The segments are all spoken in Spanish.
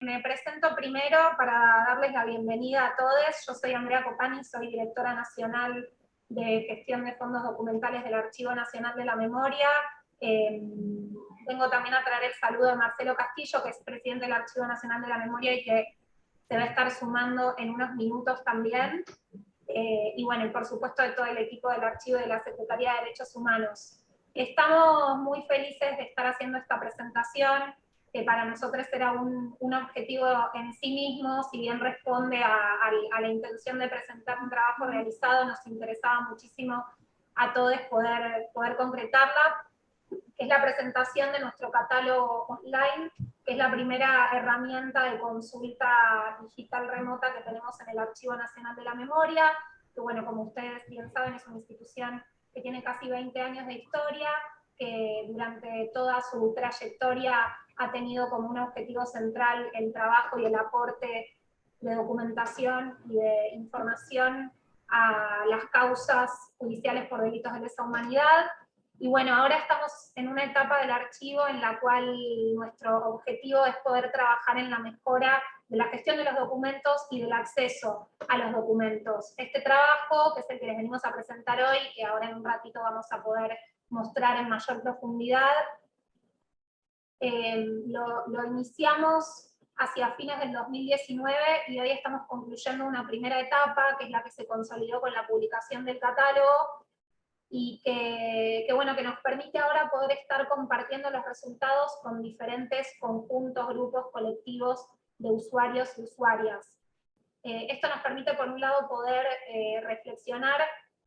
Me presento primero para darles la bienvenida a todos. Yo soy Andrea Copani, soy directora nacional de gestión de fondos documentales del Archivo Nacional de la Memoria. Vengo también a traer el saludo de Marcelo Castillo, que es presidente del Archivo Nacional de la Memoria y que se va a estar sumando en unos minutos también. Y bueno, y por supuesto de todo el equipo del Archivo y de la Secretaría de Derechos Humanos. Estamos muy felices de estar haciendo esta presentación, que para nosotros era un objetivo en sí mismo, si bien responde a la intención de presentar un trabajo realizado, nos interesaba muchísimo a todos poder concretarla, que es la presentación de nuestro catálogo online, que es la primera herramienta de consulta digital remota que tenemos en el Archivo Nacional de la Memoria, que bueno, como ustedes bien saben, es una institución que tiene casi 20 años de historia, que durante toda su trayectoria ha tenido como un objetivo central el trabajo y el aporte de documentación y de información a las causas judiciales por delitos de lesa humanidad. Y bueno, ahora estamos en una etapa del archivo en la cual nuestro objetivo es poder trabajar en la mejora de la gestión de los documentos y del acceso a los documentos. Este trabajo, que es el que les venimos a presentar hoy, que ahora en un ratito vamos a poder mostrar en mayor profundidad, lo iniciamos hacia fines del 2019 y hoy estamos concluyendo una primera etapa, que es la que se consolidó con la publicación del catálogo, y que bueno, que nos permite ahora poder estar compartiendo los resultados con diferentes conjuntos, grupos, colectivos de usuarios y usuarias. Esto nos permite, por un lado, poder reflexionar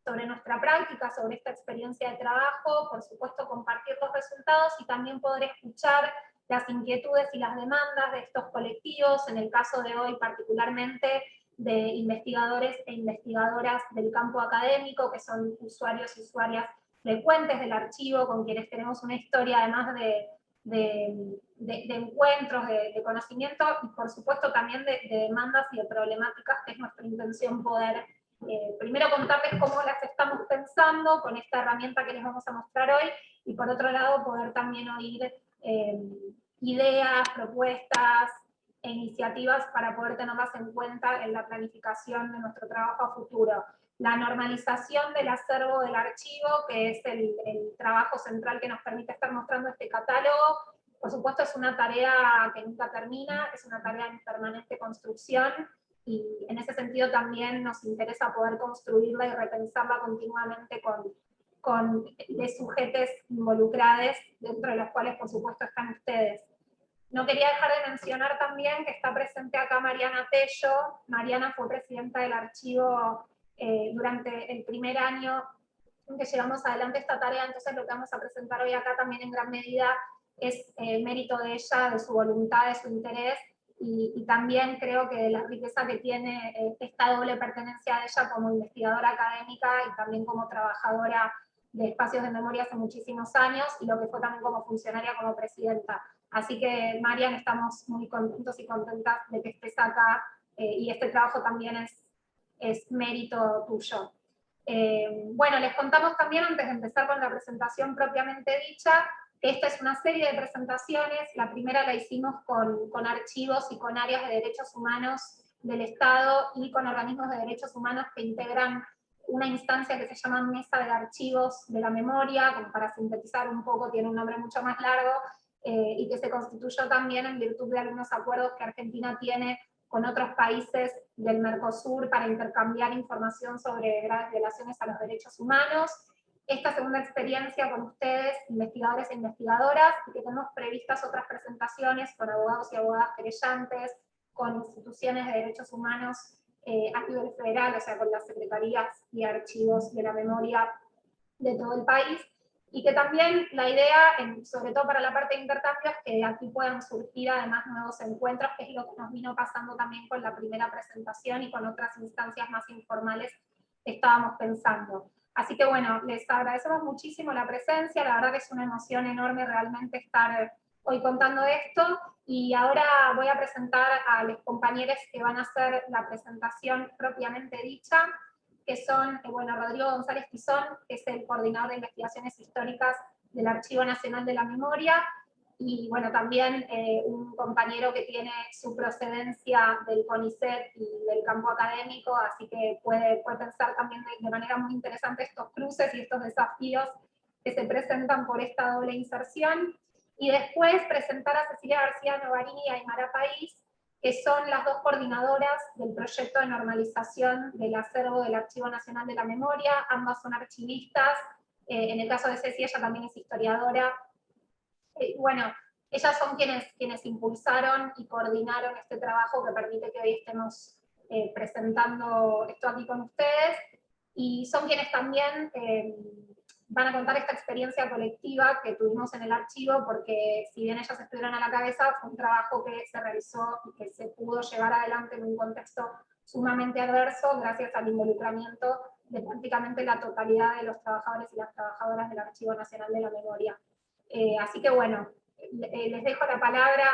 sobre nuestra práctica, sobre esta experiencia de trabajo, por supuesto compartir los resultados y también poder escuchar las inquietudes y las demandas de estos colectivos, en el caso de hoy particularmente de investigadores e investigadoras del campo académico, que son usuarios y usuarias frecuentes del archivo, con quienes tenemos una historia además de encuentros, de conocimiento, y por supuesto también de demandas y de problemáticas, que es nuestra intención poder primero contarles cómo las estamos pensando con esta herramienta que les vamos a mostrar hoy, y por otro lado poder también oír ideas, propuestas e iniciativas para poder tenerlas en cuenta en la planificación de nuestro trabajo a futuro. La normalización del acervo del archivo, que es el trabajo central que nos permite estar mostrando este catálogo, por supuesto es una tarea que nunca termina, es una tarea en permanente construcción, y en ese sentido también nos interesa poder construirla y repensarla continuamente con sujetos involucrados, dentro de los cuales por supuesto están ustedes. No quería dejar de mencionar también que está presente acá Mariana Tello. Mariana fue presidenta del archivo durante el primer año en que llevamos adelante esta tarea, entonces lo que vamos a presentar hoy acá también en gran medida es mérito de ella, de su voluntad, de su interés, y también creo que de la riqueza que tiene esta doble pertenencia de ella como investigadora académica y también como trabajadora de espacios de memoria hace muchísimos años, y lo que fue también como funcionaria, como presidenta. Así que, Marian, estamos muy contentos y contentas de que estés acá, y este trabajo también es mérito tuyo. Bueno, les contamos también, antes de empezar con la presentación propiamente dicha, que esta es una serie de presentaciones. La primera la hicimos con archivos y con áreas de derechos humanos del Estado y con organismos de derechos humanos que integran una instancia que se llama Mesa de Archivos de la Memoria, como para sintetizar un poco, tiene un nombre mucho más largo, y que se constituyó también en virtud de algunos acuerdos que Argentina tiene con otros países del Mercosur para intercambiar información sobre graves violaciones a los derechos humanos. Esta segunda experiencia con ustedes, investigadores e investigadoras, y que tenemos previstas otras presentaciones con abogados y abogadas querellantes, con instituciones de derechos humanos a nivel federal, o sea, con las secretarías y archivos de la memoria de todo el país, y que también la idea, sobre todo para la parte de intercambio, es que aquí puedan surgir además nuevos encuentros, que es lo que nos vino pasando también con la primera presentación y con otras instancias más informales que estábamos pensando. Así que bueno, les agradecemos muchísimo la presencia, la verdad que es una emoción enorme realmente estar hoy contando esto, y ahora voy a presentar a los compañeros que van a hacer la presentación propiamente dicha, que son, bueno, Rodrigo González Tizón, que es el coordinador de investigaciones históricas del Archivo Nacional de la Memoria, y bueno, también un compañero que tiene su procedencia del CONICET y del campo académico, así que puede pensar también de manera muy interesante estos cruces y estos desafíos que se presentan por esta doble inserción. Y después presentar a Cecilia García Novarini y a Aymara País, que son las dos coordinadoras del proyecto de normalización del acervo del Archivo Nacional de la Memoria. Ambas son archivistas, en el caso de Ceci, ella también es historiadora. Bueno, ellas son quienes impulsaron y coordinaron este trabajo que permite que hoy estemos presentando esto aquí con ustedes, y son quienes también van a contar esta experiencia colectiva que tuvimos en el archivo, porque si bien ellas estuvieron a la cabeza, fue un trabajo que se realizó y que se pudo llevar adelante en un contexto sumamente adverso, gracias al involucramiento de prácticamente la totalidad de los trabajadores y las trabajadoras del Archivo Nacional de la Memoria. Así que bueno, les dejo la palabra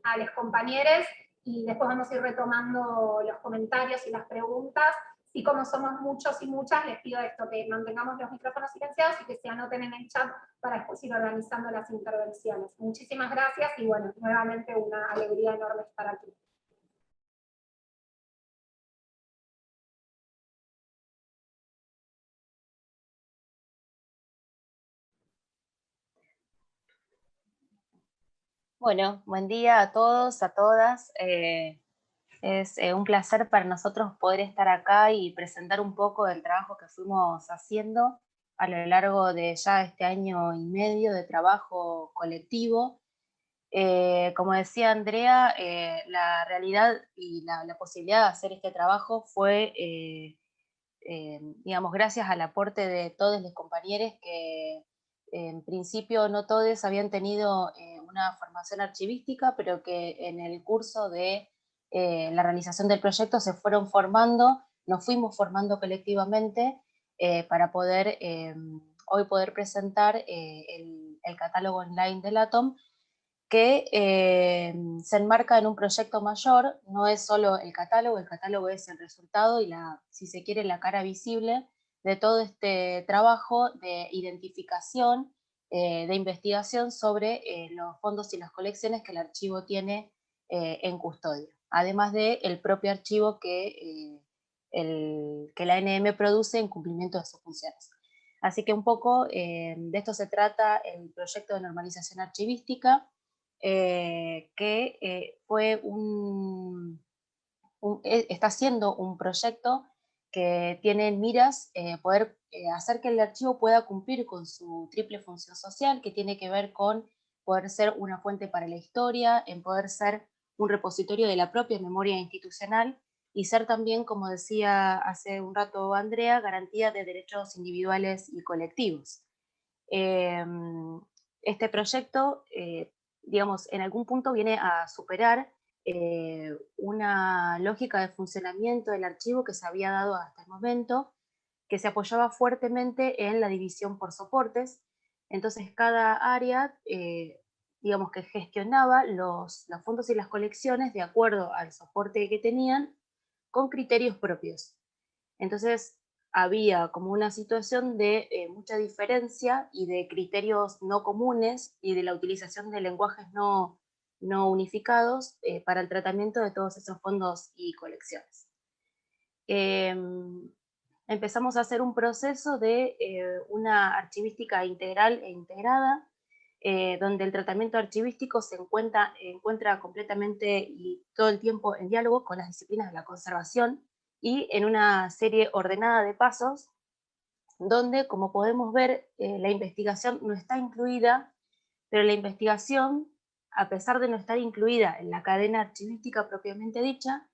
a los compañeros y después vamos a ir retomando los comentarios y las preguntas. Y como somos muchos y muchas, les pido esto, que mantengamos los micrófonos silenciados y que se anoten en el chat para después ir organizando las intervenciones. Muchísimas gracias y bueno, nuevamente una alegría enorme estar aquí. Bueno, buen día a todos, a todas. Es un placer para nosotros poder estar acá y presentar un poco del trabajo que fuimos haciendo a lo largo de ya este año y medio de trabajo colectivo. Como decía Andrea, la realidad y la posibilidad de hacer este trabajo fue, digamos, gracias al aporte de todos los compañeros que en principio no todos habían tenido una formación archivística, pero que en el curso de la realización del proyecto se fueron formando, nos fuimos formando colectivamente para poder hoy poder presentar el catálogo online del ATOM, que se enmarca en un proyecto mayor. No es solo el catálogo es el resultado y si se quiere, la cara visible de todo este trabajo de identificación, de investigación sobre los fondos y las colecciones que el archivo tiene en custodia, además del propio archivo que la ANM produce en cumplimiento de sus funciones. Así que un poco de esto se trata el proyecto de normalización archivística, que fue está siendo un proyecto que tiene en miras poder hacer que el archivo pueda cumplir con su triple función social, que tiene que ver con poder ser una fuente para la historia, en poder ser un repositorio de la propia memoria institucional y ser también, como decía hace un rato Andrea, garantía de derechos individuales y colectivos. Este proyecto, digamos, en algún punto viene a superar una lógica de funcionamiento del archivo que se había dado hasta el momento, que se apoyaba fuertemente en la división por soportes. Entonces cada área, digamos, que gestionaba los fondos y las colecciones de acuerdo al soporte que tenían, con criterios propios. Entonces había como una situación de mucha diferencia y de criterios no comunes y de la utilización de lenguajes no unificados para el tratamiento de todos esos fondos y colecciones. Empezamos a hacer un proceso de una archivística integral e integrada, donde el tratamiento archivístico se encuentra completamente y todo el tiempo en diálogo con las disciplinas de la conservación y en una serie ordenada de pasos, donde, como podemos ver, la investigación no está incluida, pero la investigación, a pesar de no estar incluida en la cadena archivística propiamente dicha,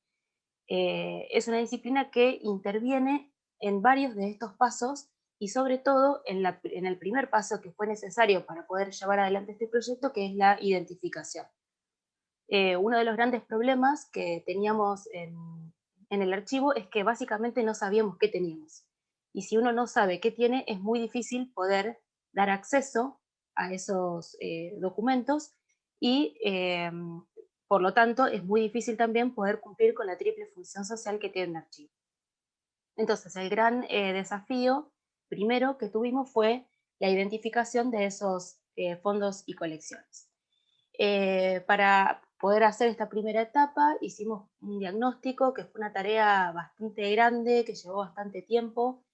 es una disciplina que interviene en varios de estos pasos y sobre todo en el primer paso que fue necesario para poder llevar adelante este proyecto, que es la identificación. Uno de los grandes problemas que teníamos en el archivo es que básicamente no sabíamos qué teníamos. Y si uno no sabe qué tiene, es muy difícil poder dar acceso a esos documentos y por lo tanto es muy difícil también poder cumplir con la triple función social que tiene un archivo. Entonces el gran desafío primero que tuvimos fue la identificación de esos fondos y colecciones. Para poder hacer esta primera etapa hicimos un diagnóstico que fue una tarea bastante grande, que llevó bastante tiempo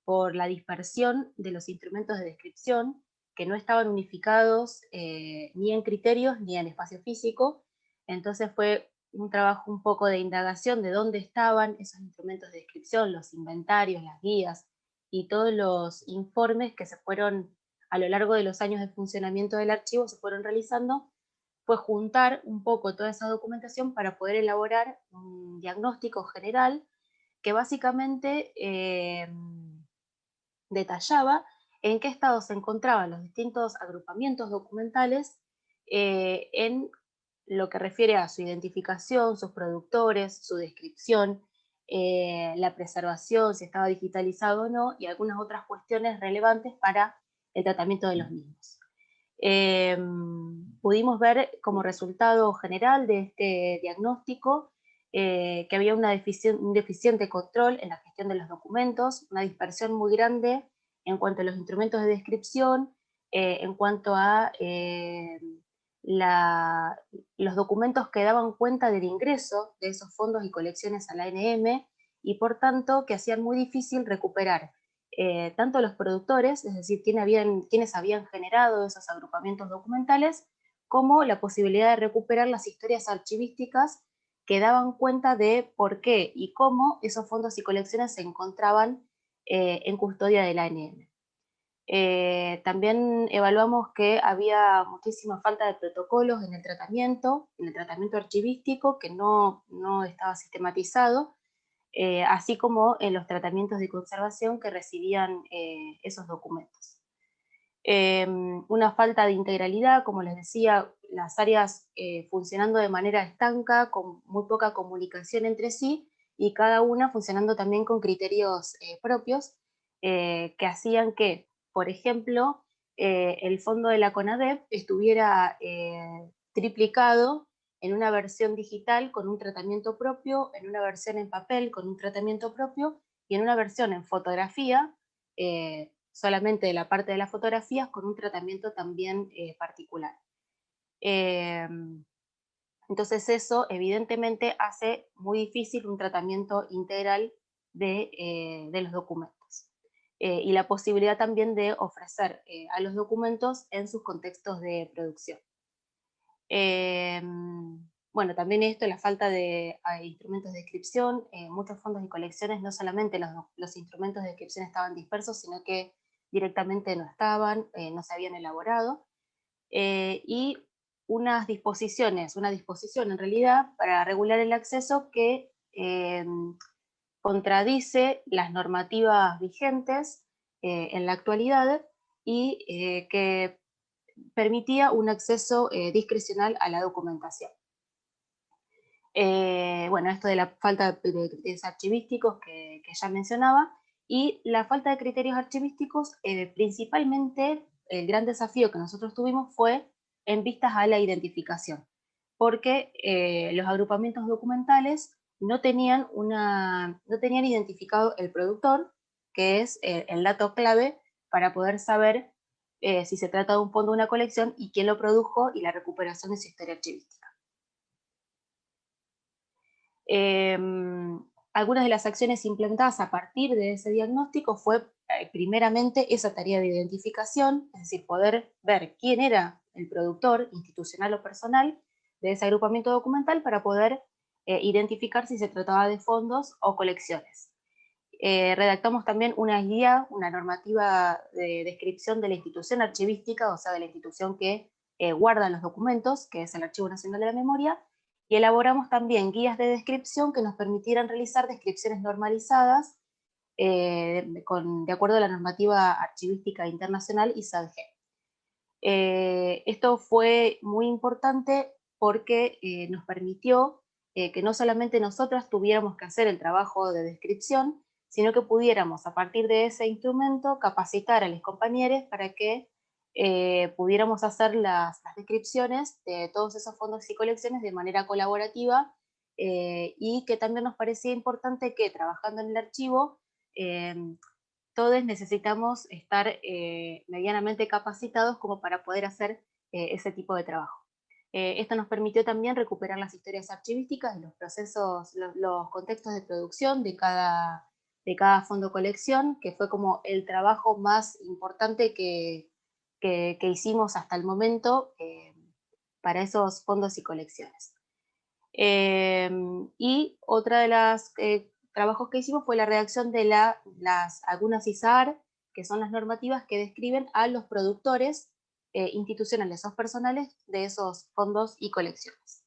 por la dispersión de los instrumentos de descripción, que no estaban unificados ni en criterios ni en espacio físico. Entonces fue un trabajo un poco de indagación de dónde estaban esos instrumentos de descripción, los inventarios, las guías y todos los informes que se fueron a lo largo de los años de funcionamiento del archivo se fueron realizando. Fue juntar un poco toda esa documentación para poder elaborar un diagnóstico general que básicamente detallaba en qué estado se encontraban los distintos agrupamientos documentales en lo que refiere a su identificación, sus productores, su descripción, la preservación, si estaba digitalizado o no, y algunas otras cuestiones relevantes para el tratamiento de los mismos. Pudimos ver como resultado general de este diagnóstico que había un deficiente control en la gestión de los documentos, una dispersión muy grande en cuanto a los instrumentos de descripción, en cuanto a los documentos que daban cuenta del ingreso de esos fondos y colecciones a la ANM, y por tanto que hacían muy difícil recuperar tanto los productores, es decir, quienes habían generado esos agrupamientos documentales, como la posibilidad de recuperar las historias archivísticas que daban cuenta de por qué y cómo esos fondos y colecciones se encontraban en custodia de la ANM. También evaluamos que había muchísima falta de protocolos en el tratamiento archivístico, que no estaba sistematizado, así como en los tratamientos de conservación que recibían esos documentos. Una falta de integralidad, como les decía, las áreas funcionando de manera estanca, con muy poca comunicación entre sí, y cada una funcionando también con criterios propios, que hacían que, por ejemplo, el fondo de la CONADEP estuviera triplicado en una versión digital con un tratamiento propio, en una versión en papel con un tratamiento propio, y en una versión en fotografía, solamente de la parte de las fotografías, con un tratamiento también particular. Entonces eso evidentemente hace muy difícil un tratamiento integral de los documentos. Y la posibilidad también de ofrecer a los documentos en sus contextos de producción. Bueno, también esto, la falta de instrumentos de descripción, muchos fondos y colecciones, no solamente los instrumentos de descripción estaban dispersos, sino que directamente no estaban, no se habían elaborado, y una disposición en realidad para regular el acceso que contradice las normativas vigentes en la actualidad y que permitía un acceso discrecional a la documentación. Bueno, esto de la falta de criterios archivísticos que ya mencionaba, y la falta de criterios archivísticos, principalmente el gran desafío que nosotros tuvimos fue en vistas a la identificación, porque los agrupamientos documentales no tenían identificado el productor, que es el dato clave para poder saber si se trata de un fondo o una colección y quién lo produjo y la recuperación de su historia archivística. Algunas de las acciones implementadas a partir de ese diagnóstico fue primeramente esa tarea de identificación, es decir, poder ver quién era el productor institucional o personal de ese agrupamiento documental para poder identificar si se trataba de fondos o colecciones. Redactamos también una guía, una normativa de descripción de la institución archivística, o sea, de la institución que guarda los documentos, que es el Archivo Nacional de la Memoria, y elaboramos también guías de descripción que nos permitieran realizar descripciones normalizadas de acuerdo a la normativa archivística internacional ISADG. Esto fue muy importante porque nos permitió que no solamente nosotras tuviéramos que hacer el trabajo de descripción, sino que pudiéramos, a partir de ese instrumento, capacitar a los compañeros para que pudiéramos hacer las descripciones de todos esos fondos y colecciones de manera colaborativa, y que también nos parecía importante que, trabajando en el archivo, todos necesitamos estar medianamente capacitados como para poder hacer ese tipo de trabajo. Esto nos permitió también recuperar las historias archivísticas y los procesos, los contextos de producción de cada fondo colección, que fue como el trabajo más importante que hicimos hasta el momento para esos fondos y colecciones. Y otra de los trabajos que hicimos fue la redacción de algunas ISAAR, que son las normativas que describen a los productores institucionales o personales de esos fondos y colecciones.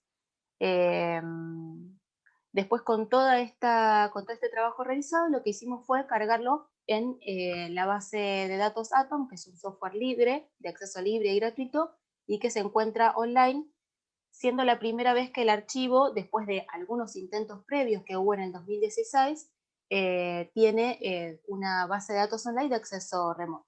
Después, con todo este trabajo realizado, lo que hicimos fue cargarlo en la base de datos Atom, que es un software libre, de acceso libre y gratuito, y que se encuentra online, siendo la primera vez que el archivo, después de algunos intentos previos que hubo en el 2016, tiene una base de datos online de acceso remoto.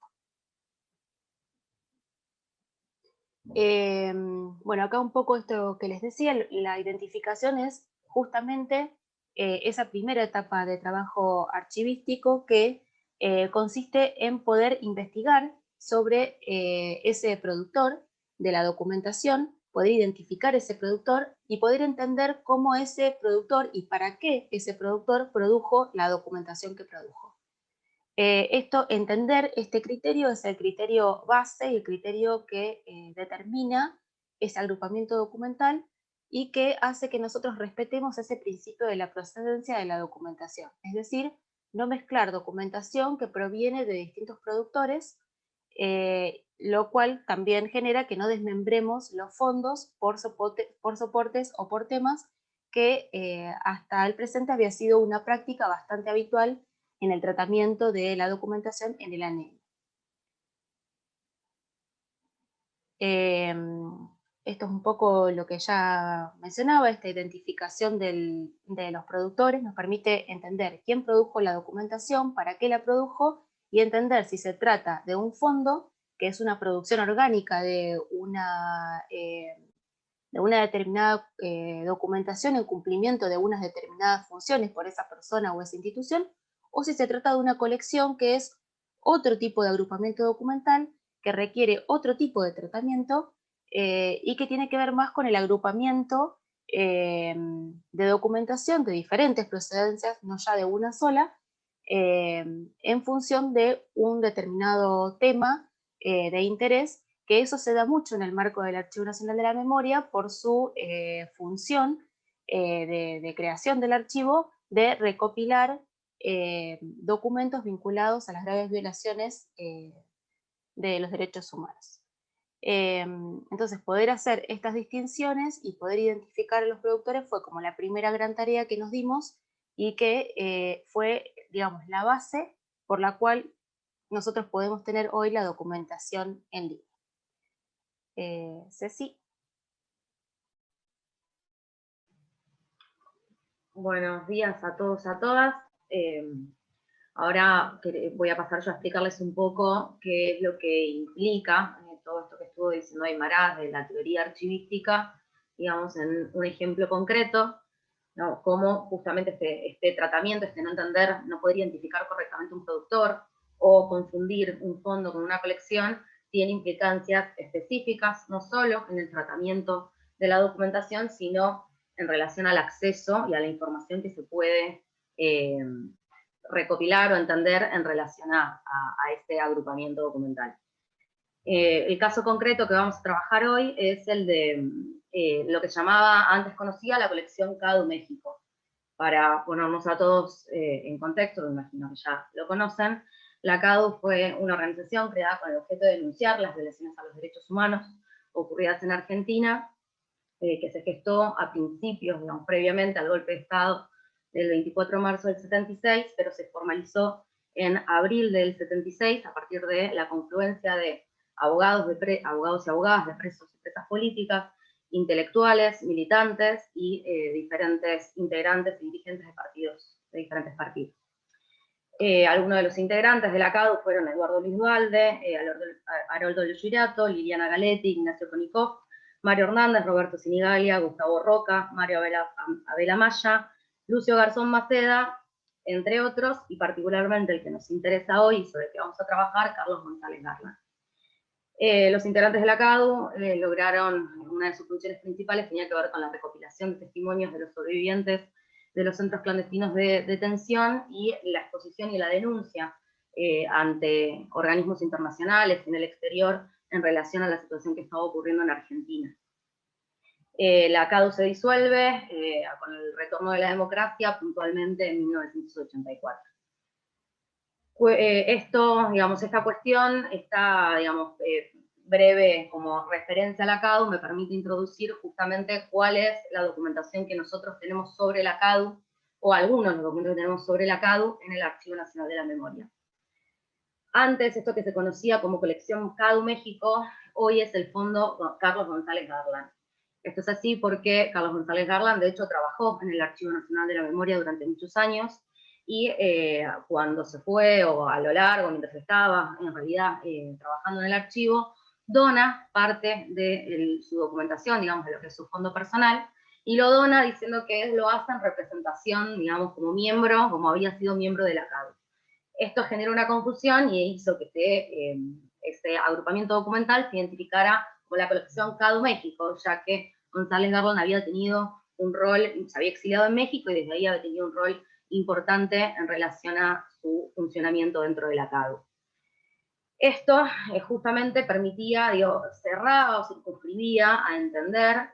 Bueno, acá un poco esto que les decía, la identificación es justamente esa primera etapa de trabajo archivístico que consiste en poder investigar sobre ese productor de la documentación, poder identificar ese productor y poder entender cómo ese productor y para qué ese productor produjo la documentación que produjo. Entender este criterio es el criterio base y el criterio que determina ese agrupamiento documental y que hace que nosotros respetemos ese principio de la procedencia de la documentación. Es decir, no mezclar documentación que proviene de distintos productores, lo cual también genera que no desmembremos los fondos por soportes o por temas que hasta el presente había sido una práctica bastante habitual en el tratamiento de la documentación en el ANEL. Esto es un poco lo que ya mencionaba, esta identificación de los productores nos permite entender quién produjo la documentación, para qué la produjo, y entender si se trata de un fondo, que es una producción orgánica de una determinada documentación en cumplimiento de unas determinadas funciones por esa persona o esa institución, o si se trata de una colección que es otro tipo de agrupamiento documental que requiere otro tipo de tratamiento y que tiene que ver más con el agrupamiento de documentación de diferentes procedencias, no ya de una sola, en función de un determinado tema de interés, que eso se da mucho en el marco del Archivo Nacional de la Memoria por su función de creación del archivo, de recopilar documentos vinculados a las graves violaciones de los derechos humanos. Entonces, poder hacer estas distinciones y poder identificar a los productores fue como la primera gran tarea que nos dimos y que fue, digamos, la base por la cual nosotros podemos tener hoy la documentación en línea. Ceci. Buenos días a todos, a todas. Ahora voy a pasar yo a explicarles un poco qué es lo que implica todo esto que estuvo diciendo Aymara de la teoría archivística, digamos, en un ejemplo concreto, ¿no? Cómo justamente este tratamiento, no entender, no poder identificar correctamente un productor o confundir un fondo con una colección, tiene implicancias específicas, no solo en el tratamiento de la documentación, sino en relación al acceso y a la información que se puede recopilar o entender en relación a este agrupamiento documental. El caso concreto que vamos a trabajar hoy es el de lo que llamaba, antes conocía, la colección CADU México. Para ponernos a todos en contexto, me imagino que ya lo conocen, la CADU fue una organización creada con el objeto de denunciar las violaciones a los derechos humanos ocurridas en Argentina, que se gestó a principios, digamos, previamente al golpe de Estado del 24 de marzo del 76, pero se formalizó en abril del 76 a partir de la confluencia de abogados y abogadas de presos y presas políticas, intelectuales, militantes y diferentes integrantes y dirigentes de partidos, de diferentes partidos. Algunos de los integrantes de la CADU fueron Eduardo Luis Duhalde, Haroldo Lluirato, Liliana Galetti, Ignacio Konikov, Mario Hernández, Roberto Sinigalia, Gustavo Roca, Mario Abel Amaya, Lucio Garzón Maceda, entre otros, y particularmente el que nos interesa hoy y sobre el que vamos a trabajar, Carlos González Garland. Los integrantes de la CADU lograron, una de sus funciones principales tenía que ver con la recopilación de testimonios de los sobrevivientes de los centros clandestinos de detención y la exposición y la denuncia ante organismos internacionales en el exterior en relación a la situación que estaba ocurriendo en Argentina. La CADU se disuelve con el retorno de la democracia puntualmente en 1984. Esta cuestión, esta breve como referencia a la CADU, me permite introducir justamente cuál es la documentación que nosotros tenemos sobre la CADU, o algunos de los documentos que tenemos sobre la CADU en el Archivo Nacional de la Memoria. Antes, esto que se conocía como colección CADU México, hoy es el Fondo Carlos González Garland. Esto es así porque Carlos González Garland, de hecho, trabajó en el Archivo Nacional de la Memoria durante muchos años, y cuando se fue, o a lo largo, mientras estaba en realidad trabajando en el archivo, dona parte de su documentación, digamos, de lo que es su fondo personal, y lo dona diciendo que él lo hace en representación, digamos, como miembro, como había sido miembro de la CADU. Esto generó una confusión y hizo que este agrupamiento documental se identificara con la colección CADU México, ya que González Garland había tenido un rol, se había exiliado en México y desde ahí había tenido un rol importante en relación a su funcionamiento dentro de la CADU. Esto justamente permitía, cerraba o circunscribía a entender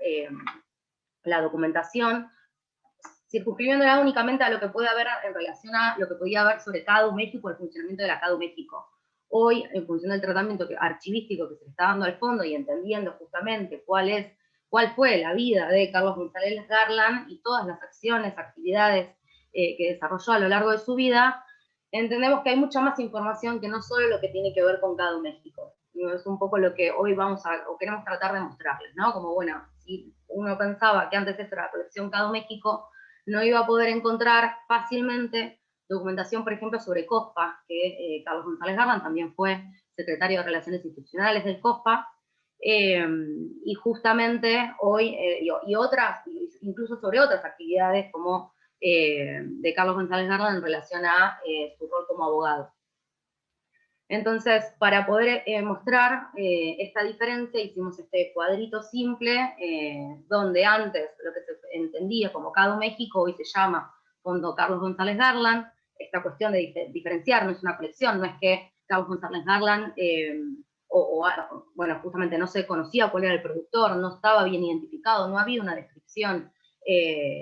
la documentación, circunscribiéndola únicamente a lo que puede haber en relación a lo que podía haber sobre CADU México, el funcionamiento de la CADU México. Hoy, en función del tratamiento archivístico que se le está dando al fondo y entendiendo justamente cuál fue la vida de Carlos González Garland y todas las acciones, actividades que desarrolló a lo largo de su vida, entendemos que hay mucha más información que no solo lo que tiene que ver con CADU México. Es un poco lo que hoy queremos tratar de mostrarles, ¿no? Como, bueno, si uno pensaba que antes esto era la colección CADU México, no iba a poder encontrar fácilmente documentación, por ejemplo, sobre COSPA, que Carlos González Garland también fue secretario de Relaciones Institucionales del COSPA, y justamente hoy, y otras, incluso sobre otras actividades como de Carlos González Garland en relación a su rol como abogado. Entonces, para poder mostrar esta diferencia, hicimos este cuadrito simple, donde antes lo que se entendía como CADU México, hoy se llama Fondo Carlos González Garland. Esta cuestión de diferenciar, no es una colección, no es que Carlos González Garland, bueno, justamente no se conocía cuál era el productor, no estaba bien identificado, no había una descripción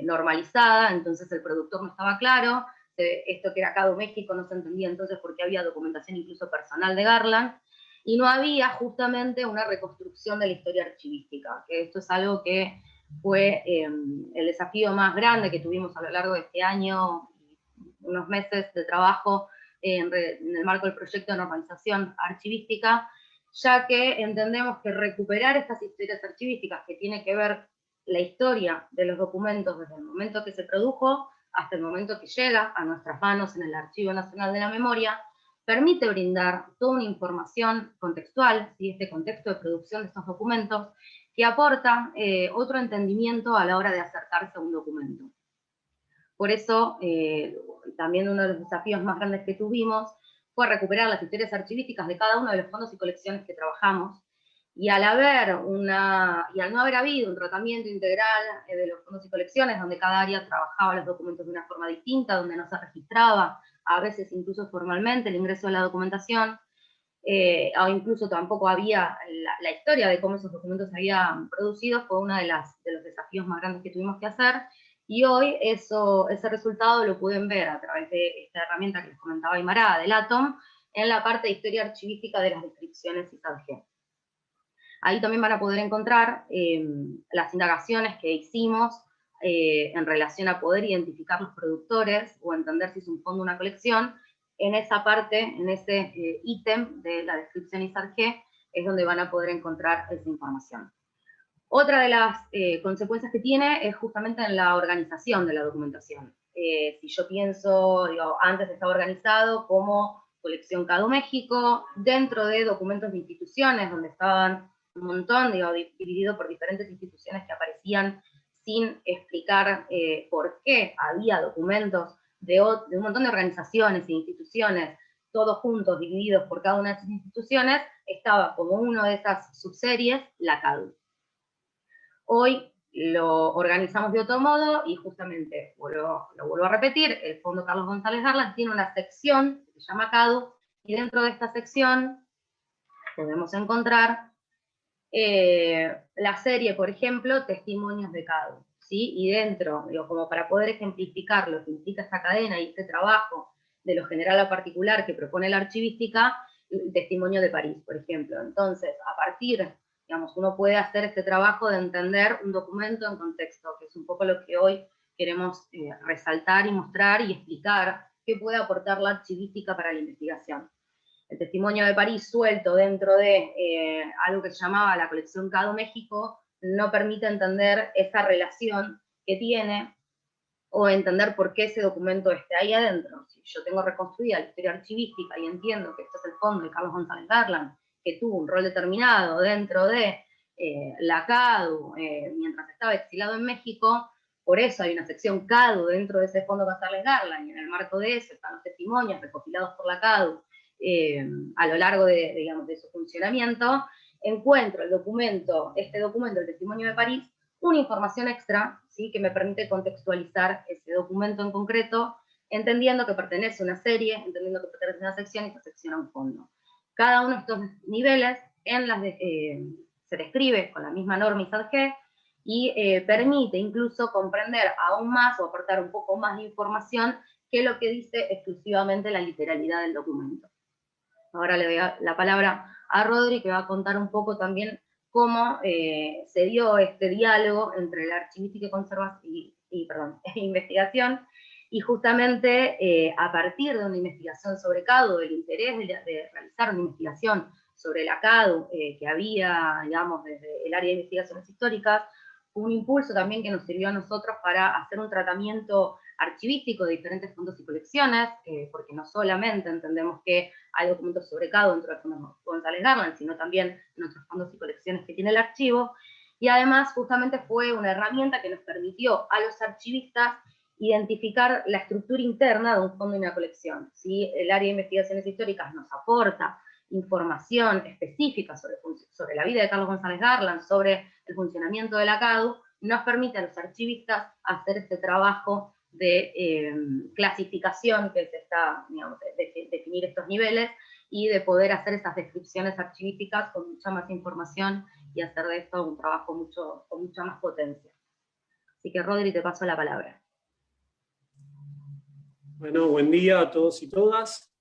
normalizada, entonces el productor no estaba claro. Esto que era CADU México no se entendía entonces porque había documentación incluso personal de Garland, y no había justamente una reconstrucción de la historia archivística, que esto es algo que fue el desafío más grande que tuvimos a lo largo de este año, unos meses de trabajo en el marco del proyecto de normalización archivística, ya que entendemos que recuperar estas historias archivísticas que tiene que ver la historia de los documentos desde el momento que se produjo hasta el momento que llega a nuestras manos en el Archivo Nacional de la Memoria, permite brindar toda una información contextual, ¿sí? Este contexto de producción de estos documentos, que aporta otro entendimiento a la hora de acercarse a un documento. Por eso, también uno de los desafíos más grandes que tuvimos fue recuperar las historias archivísticas de cada uno de los fondos y colecciones que trabajamos, y al no haber habido un tratamiento integral de los fondos y colecciones, donde cada área trabajaba los documentos de una forma distinta, donde no se registraba, a veces incluso formalmente, el ingreso de la documentación, o incluso tampoco había la historia de cómo esos documentos se habían producido, fue uno de los desafíos más grandes que tuvimos que hacer, y hoy ese resultado lo pueden ver a través de esta herramienta que les comentaba Aymara, del ATOM, en la parte de historia archivística de las descripciones ISADG. Ahí también van a poder encontrar las indagaciones que hicimos en relación a poder identificar los productores o entender si es un fondo o una colección. En esa parte, en ese ítem de la descripción ISADG, es donde van a poder encontrar esa información. Otra de las consecuencias que tiene es justamente en la organización de la documentación. Si yo pienso, antes estaba organizado como colección CADU México, dentro de documentos de instituciones, donde estaban un montón, dividido por diferentes instituciones que aparecían sin explicar por qué había documentos de un montón de organizaciones e instituciones todos juntos, divididos por cada una de esas instituciones, estaba como una de esas subseries la CADU. Hoy lo organizamos de otro modo y justamente, lo vuelvo a repetir, el Fondo Carlos González Garland tiene una sección que se llama CADU, y dentro de esta sección podemos encontrar la serie, por ejemplo, Testimonios de CADU, ¿sí? Y dentro, como para poder ejemplificar lo que implica esta cadena y este trabajo de lo general a particular que propone la archivística, el Testimonio de París, por ejemplo. Entonces, a partir, digamos, uno puede hacer este trabajo de entender un documento en contexto, que es un poco lo que hoy queremos resaltar y mostrar y explicar qué puede aportar la archivística para la investigación. El Testimonio de París suelto dentro de algo que se llamaba la colección CADU México no permite entender esa relación que tiene o entender por qué ese documento esté ahí adentro. Si yo tengo reconstruida la historia archivística y entiendo que este es el fondo de Carlos González Garland, que tuvo un rol determinado dentro de la CADU mientras estaba exilado en México, por eso hay una sección CADU dentro de ese fondo González Garland, y en el marco de eso están los testimonios recopilados por la CADU a lo largo de, digamos, de su funcionamiento. Encuentro el documento, este documento, el Testimonio de París, una información extra, ¿sí?, que me permite contextualizar ese documento en concreto, entendiendo que pertenece a una serie, entendiendo que pertenece a una sección y esa sección a un fondo. Cada uno de estos niveles se describe con la misma norma ISADG y permite incluso comprender aún más o aportar un poco más de información que lo que dice exclusivamente la literalidad del documento. Ahora le doy la palabra a Rodri, que va a contar un poco también cómo se dio este diálogo entre la archivística y investigación, y justamente a partir de una investigación sobre CADU, del interés de realizar una investigación sobre la CADU que había, digamos, desde el área de investigaciones históricas, un impulso también que nos sirvió a nosotros para hacer un tratamiento archivístico de diferentes fondos y colecciones, porque no solamente entendemos que hay documentos sobre CADU dentro del Fondo González Garland, sino también en otros fondos y colecciones que tiene el archivo, y además justamente fue una herramienta que nos permitió a los archivistas identificar la estructura interna de un fondo y una colección. ¿Sí? El área de investigaciones históricas nos aporta información específica sobre la vida de Carlos González Garland, sobre el funcionamiento de la CADU, nos permite a los archivistas hacer este trabajo de clasificación, que es digamos, definir estos niveles, y de poder hacer esas descripciones archivísticas con mucha más información y hacer de esto un trabajo con mucha más potencia. Así que, Rodri, te paso la palabra. Bueno, buen día a todos y todas.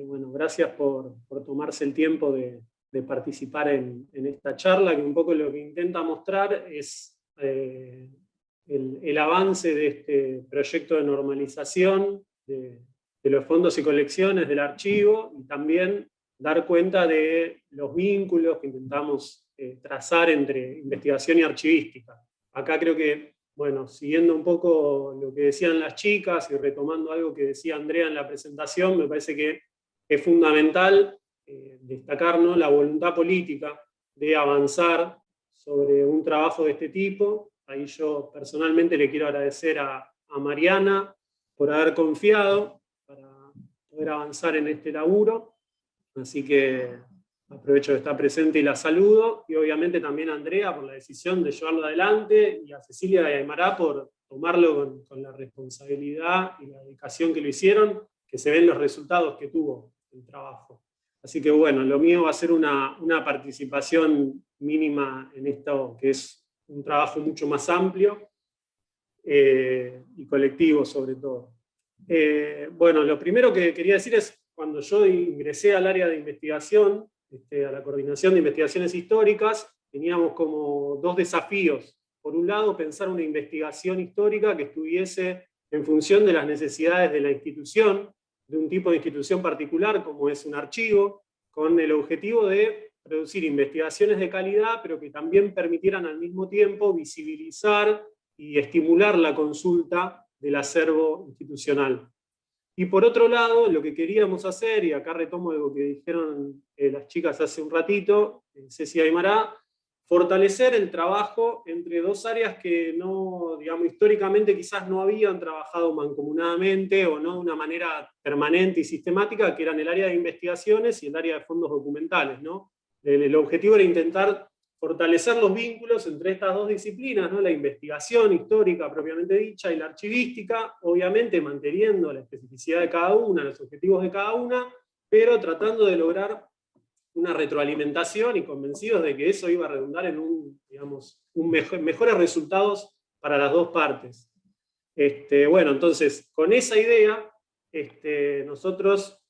Bueno, gracias por tomarse el tiempo de participar en esta charla, que un poco lo que intenta mostrar es el avance de este proyecto de normalización de los fondos y colecciones del archivo, y también dar cuenta de los vínculos que intentamos trazar entre investigación y archivística. Acá creo que, bueno, siguiendo un poco lo que decían las chicas y retomando algo que decía Andrea en la presentación, me parece que es fundamental destacar, ¿no?, la voluntad política de avanzar sobre un trabajo de este tipo. Ahí yo personalmente le quiero agradecer a Mariana por haber confiado para poder avanzar en este laburo. Así que aprovecho de estar presente y la saludo, y obviamente también a Andrea por la decisión de llevarlo adelante, y a Cecilia y a Aymara por tomarlo con la responsabilidad y la dedicación que lo hicieron, que se ven los resultados que tuvo el trabajo. Así que bueno, lo mío va a ser una participación mínima en esto, que es un trabajo mucho más amplio y colectivo sobre todo. Bueno, lo primero que quería decir es, cuando yo ingresé al área de investigación, a la Coordinación de Investigaciones Históricas, teníamos como dos desafíos. Por un lado, pensar una investigación histórica que estuviese en función de las necesidades de la institución, de un tipo de institución particular como es un archivo, con el objetivo de producir investigaciones de calidad, pero que también permitieran al mismo tiempo visibilizar y estimular la consulta del acervo institucional. Y por otro lado, lo que queríamos hacer, y acá retomo algo que dijeron las chicas hace un ratito, Ceci y Aymara, fortalecer el trabajo entre dos áreas que no, digamos, históricamente quizás no habían trabajado mancomunadamente o no de una manera permanente y sistemática, que eran el área de investigaciones y el área de fondos documentales, ¿no? El objetivo era intentar fortalecer los vínculos entre estas dos disciplinas, ¿no? La investigación histórica propiamente dicha y la archivística, obviamente manteniendo la especificidad de cada una, los objetivos de cada una, pero tratando de lograr una retroalimentación y convencidos de que eso iba a redundar en mejores resultados para las dos partes. Bueno, entonces, con esa idea, nosotros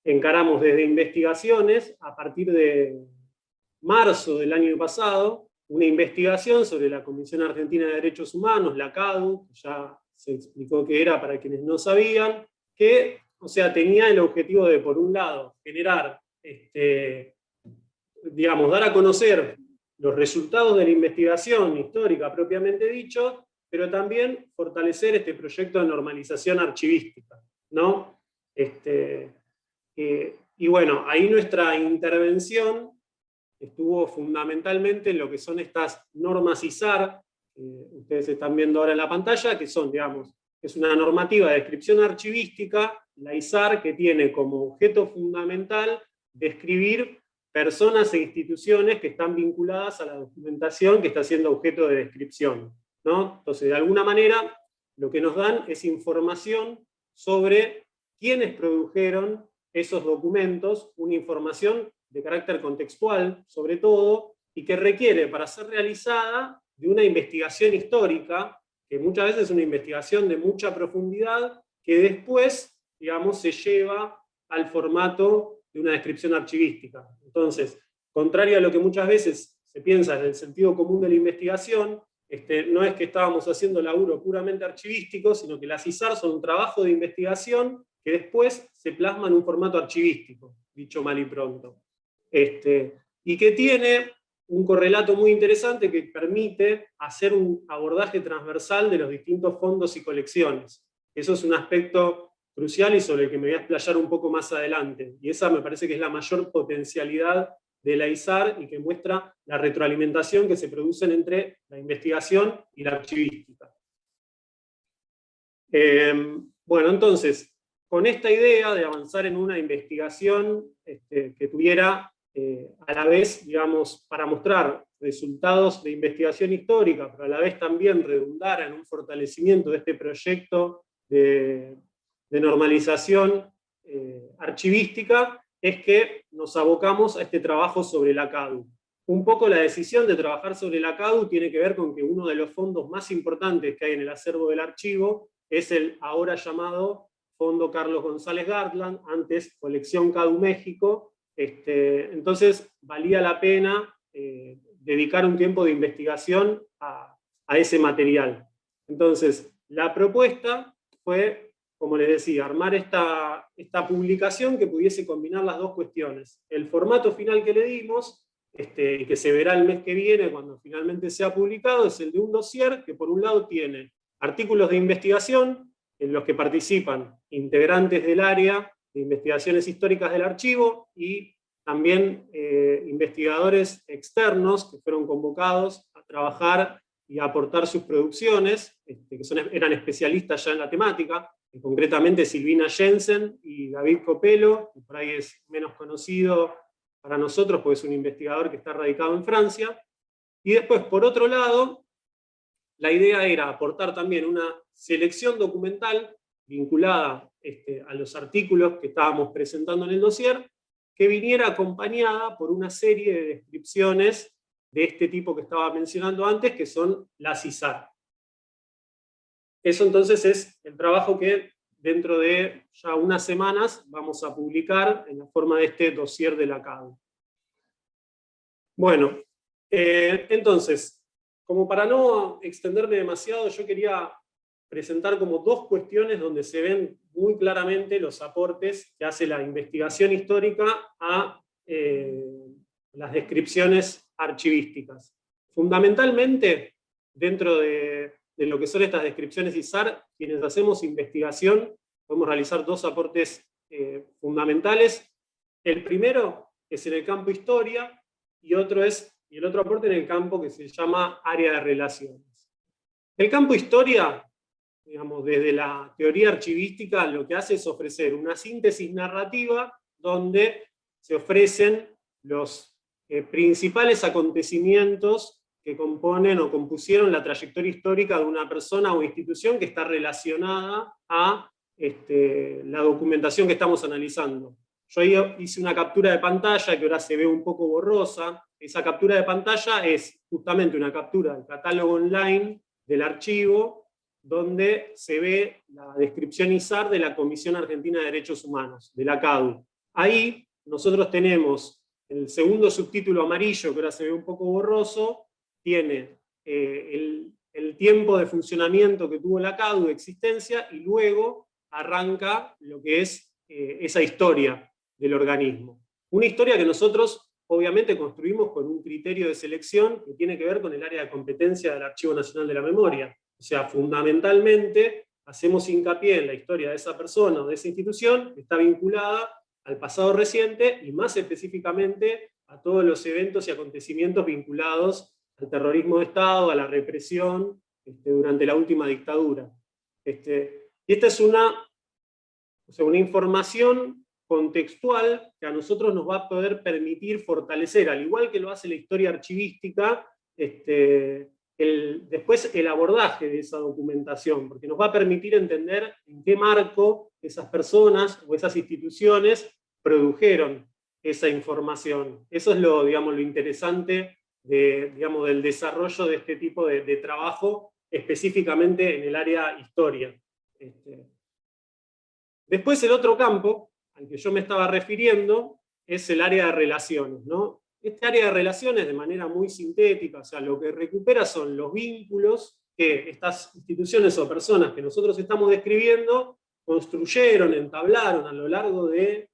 encaramos desde investigaciones, a partir de marzo del año pasado, una investigación sobre la Comisión Argentina de Derechos Humanos, la CADU, que ya se explicó qué era para quienes no sabían, que, o sea, tenía el objetivo de, por un lado, generar, dar a conocer los resultados de la investigación histórica propiamente dicho, pero también fortalecer este proyecto de normalización archivística, ¿no? Y bueno, ahí nuestra intervención estuvo fundamentalmente en lo que son estas normas ISAR, ustedes están viendo ahora en la pantalla, que son, digamos, es una normativa de descripción archivística, la ISAR, que tiene como objeto fundamental describir personas e instituciones que están vinculadas a la documentación que está siendo objeto de descripción, ¿no? Entonces, de alguna manera, lo que nos dan es información sobre quiénes produjeron esos documentos, una información de carácter contextual, sobre todo, y que requiere, para ser realizada, de una investigación histórica, que muchas veces es una investigación de mucha profundidad, que después, digamos, se lleva al formato de una descripción archivística. Entonces, contrario a lo que muchas veces se piensa en el sentido común de la investigación, no es que estábamos haciendo laburo puramente archivístico, sino que las ISAR son un trabajo de investigación que después se plasma en un formato archivístico, dicho mal y pronto. Y que tiene un correlato muy interesante que permite hacer un abordaje transversal de los distintos fondos y colecciones. Eso es un aspecto crucial y sobre el que me voy a explayar un poco más adelante. Y esa me parece que es la mayor potencialidad de la ISAR y que muestra la retroalimentación que se produce entre la investigación y la archivística. Bueno, entonces, con esta idea de avanzar en una investigación que tuviera a la vez, digamos, para mostrar resultados de investigación histórica, pero a la vez también redundara en un fortalecimiento de este proyecto de normalización archivística, es que nos abocamos a este trabajo sobre la CADU. Un poco la decisión de trabajar sobre la CADU tiene que ver con que uno de los fondos más importantes que hay en el acervo del archivo es el ahora llamado Fondo Carlos González Garland, antes Colección CADU México. Entonces valía la pena dedicar un tiempo de investigación a ese material. Entonces, la propuesta fue, como les decía, armar esta publicación que pudiese combinar las dos cuestiones. El formato final que le dimos, que se verá el mes que viene cuando finalmente sea publicado, es el de un dossier que por un lado tiene artículos de investigación en los que participan integrantes del área de investigaciones históricas del archivo y también investigadores externos que fueron convocados a trabajar y a aportar sus producciones, que eran especialistas ya en la temática, concretamente Silvina Jensen y David Copelo, que por ahí es menos conocido para nosotros porque es un investigador que está radicado en Francia. Y después, por otro lado, la idea era aportar también una selección documental vinculada a los artículos que estábamos presentando en el dossier, que viniera acompañada por una serie de descripciones de este tipo que estaba mencionando antes, que son las ISAR. Eso entonces es el trabajo que dentro de ya unas semanas vamos a publicar en la forma de este dossier de la CADU. Bueno, entonces, como para no extenderme demasiado, yo quería presentar como dos cuestiones donde se ven muy claramente los aportes que hace la investigación histórica a las descripciones archivísticas. Fundamentalmente, dentro de lo que son estas descripciones ISAR, quienes hacemos investigación, podemos realizar dos aportes fundamentales. El primero es en el campo historia, y otro es y el otro aporte en el campo que se llama área de relaciones. El campo historia, digamos, desde la teoría archivística, lo que hace es ofrecer una síntesis narrativa donde se ofrecen los principales acontecimientos que componen o compusieron la trayectoria histórica de una persona o institución que está relacionada a la documentación que estamos analizando. Yo ahí hice una captura de pantalla que ahora se ve un poco borrosa. Esa captura de pantalla es justamente una captura del catálogo online del archivo, donde se ve la descripción ISAR de la Comisión Argentina de Derechos Humanos, de la CADU. Ahí nosotros tenemos el segundo subtítulo amarillo, que ahora se ve un poco borroso, tiene el tiempo de funcionamiento que tuvo la CADU de existencia, y luego arranca lo que es esa historia del organismo. Una historia que nosotros obviamente construimos con un criterio de selección que tiene que ver con el área de competencia del Archivo Nacional de la Memoria. O sea, fundamentalmente hacemos hincapié en la historia de esa persona o de esa institución que está vinculada al pasado reciente y más específicamente a todos los eventos y acontecimientos vinculados al terrorismo de Estado, a la represión durante la última dictadura. Y esta es una información contextual que a nosotros nos va a poder permitir fortalecer, al igual que lo hace la historia archivística, después el abordaje de esa documentación, porque nos va a permitir entender en qué marco esas personas o esas instituciones produjeron esa información. Eso es lo interesante del desarrollo de este tipo de trabajo, específicamente en el área historia. Después el otro campo al que yo me estaba refiriendo es el área de relaciones, ¿no? Este área de relaciones, de manera muy sintética, o sea, lo que recupera son los vínculos que estas instituciones o personas que nosotros estamos describiendo construyeron, entablaron a lo largo de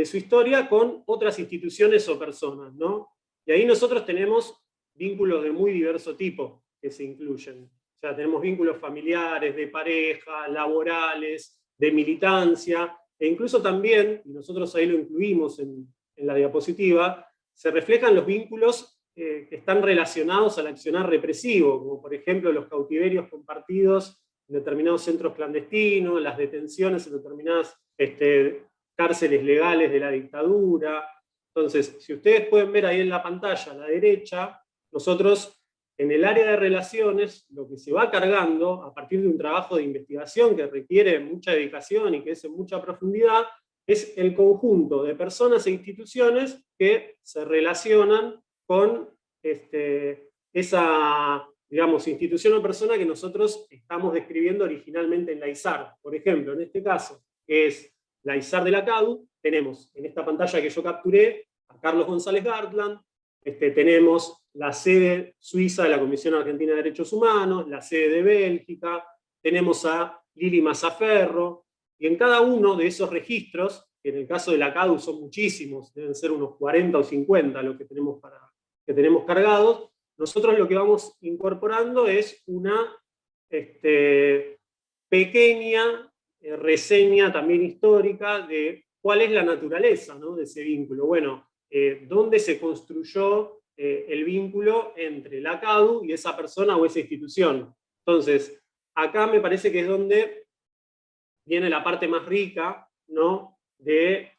su historia con otras instituciones o personas, ¿no? Y ahí nosotros tenemos vínculos de muy diverso tipo que se incluyen. O sea, tenemos vínculos familiares, de pareja, laborales, de militancia, e incluso también, y nosotros ahí lo incluimos en la diapositiva, se reflejan los vínculos que están relacionados al accionar represivo, como por ejemplo los cautiverios compartidos en determinados centros clandestinos, las detenciones en determinadas cárceles legales de la dictadura. Entonces, si ustedes pueden ver ahí en la pantalla a la derecha, nosotros en el área de relaciones, lo que se va cargando, a partir de un trabajo de investigación que requiere mucha dedicación y que es en mucha profundidad, es el conjunto de personas e instituciones que se relacionan con esa, institución o persona que nosotros estamos describiendo originalmente en la ISAR. Por ejemplo, en este caso, que es la ISAR de la CADU, tenemos en esta pantalla que yo capturé a Carlos González Gartland, tenemos la sede suiza de la Comisión Argentina de Derechos Humanos, la sede de Bélgica, tenemos a Lili Mazzaferro, y en cada uno de esos registros, que en el caso de la CADU son muchísimos, deben ser unos 40 o 50 los que tenemos cargados, nosotros lo que vamos incorporando es una pequeña reseña también histórica de cuál es la naturaleza, ¿no?, de ese vínculo. Bueno, dónde se construyó el vínculo entre la CADU y esa persona o esa institución. Entonces, acá me parece que es donde viene la parte más rica, ¿no?, de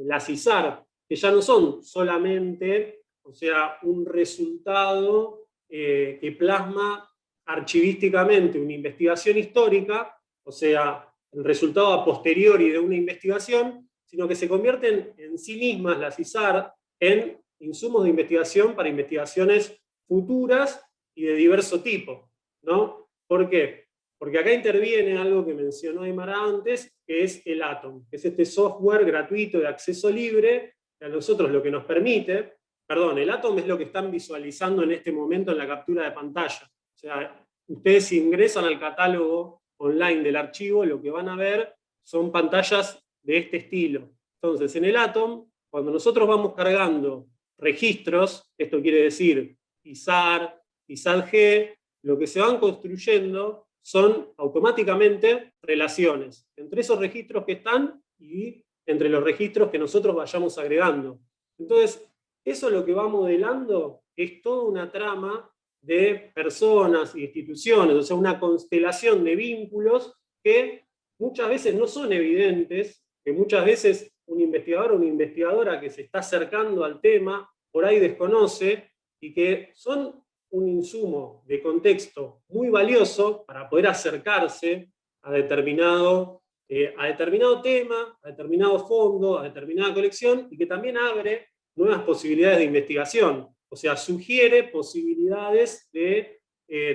las ISAR, que ya no son solamente, o sea, un resultado que plasma archivísticamente una investigación histórica, o sea, el resultado a posteriori de una investigación, sino que se convierten en sí mismas las ISAR en insumos de investigación para investigaciones futuras y de diverso tipo, ¿no? ¿Por qué? Porque acá interviene algo que mencionó Aymara antes, que es el Atom, que es este software gratuito de acceso libre, que a nosotros lo que nos permite, el Atom es lo que están visualizando en este momento en la captura de pantalla. O sea, ustedes si ingresan al catálogo online del archivo, lo que van a ver son pantallas de este estilo. Entonces, en el Atom, cuando nosotros vamos cargando registros, esto quiere decir ISAR, ISAD-G, lo que se van construyendo son automáticamente relaciones entre esos registros que están y entre los registros que nosotros vayamos agregando. Entonces, eso lo que va modelando es toda una trama de personas e instituciones, o sea, una constelación de vínculos que muchas veces no son evidentes, que muchas veces un investigador o una investigadora que se está acercando al tema por ahí desconoce, y que son un insumo de contexto muy valioso para poder acercarse a determinado tema, a determinado fondo, a determinada colección, y que también abre nuevas posibilidades de investigación. O sea, sugiere posibilidades de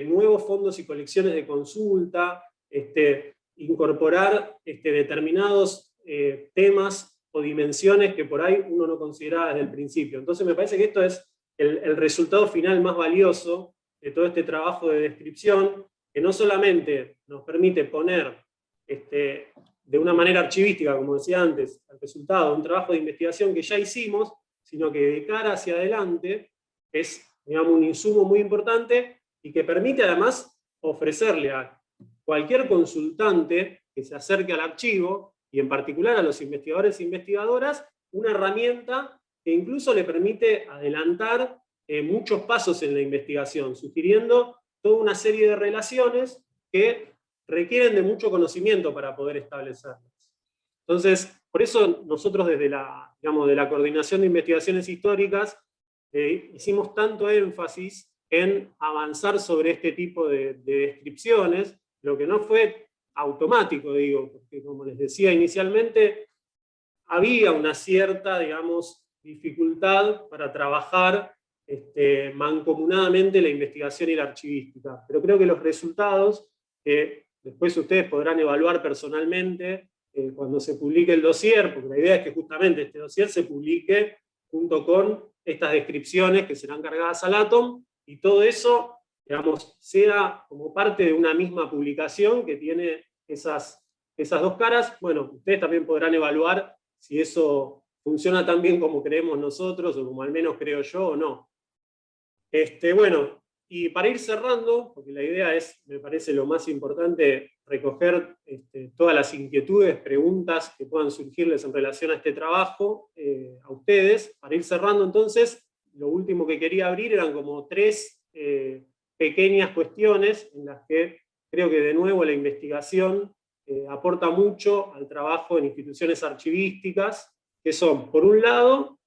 nuevos fondos y colecciones de consulta, incorporar determinados temas o dimensiones que por ahí uno no consideraba desde el principio. Entonces me parece que esto es el resultado final más valioso de todo este trabajo de descripción, que no solamente nos permite poner de una manera archivística, como decía antes, el resultado de un trabajo de investigación que ya hicimos, sino que de cara hacia adelante es, digamos, un insumo muy importante y que permite además ofrecerle a cualquier consultante que se acerque al archivo, y en particular a los investigadores e investigadoras, una herramienta que incluso le permite adelantar muchos pasos en la investigación, sugiriendo toda una serie de relaciones que requieren de mucho conocimiento para poder establecerlas. Entonces, por eso nosotros desde de la Coordinación de Investigaciones Históricas hicimos tanto énfasis en avanzar sobre este tipo de descripciones, lo que no fue automático, digo, porque como les decía inicialmente, había una cierta, digamos, dificultad para trabajar mancomunadamente la investigación y la archivística. Pero creo que los resultados, que después ustedes podrán evaluar personalmente cuando se publique el dossier, porque la idea es que justamente este dossier se publique junto con estas descripciones que serán cargadas al Atom, y todo eso, digamos, sea como parte de una misma publicación que tiene esas dos caras. Bueno, ustedes también podrán evaluar si eso funciona tan bien como creemos nosotros, o como al menos creo yo, o no. Bueno, y para ir cerrando, porque la idea es, me parece lo más importante, recoger todas las inquietudes, preguntas que puedan surgirles en relación a este trabajo, a ustedes. Para ir cerrando entonces, lo último que quería abrir eran como 3 pequeñas cuestiones en las que creo que de nuevo la investigación aporta mucho al trabajo en instituciones archivísticas, que son, por un lado,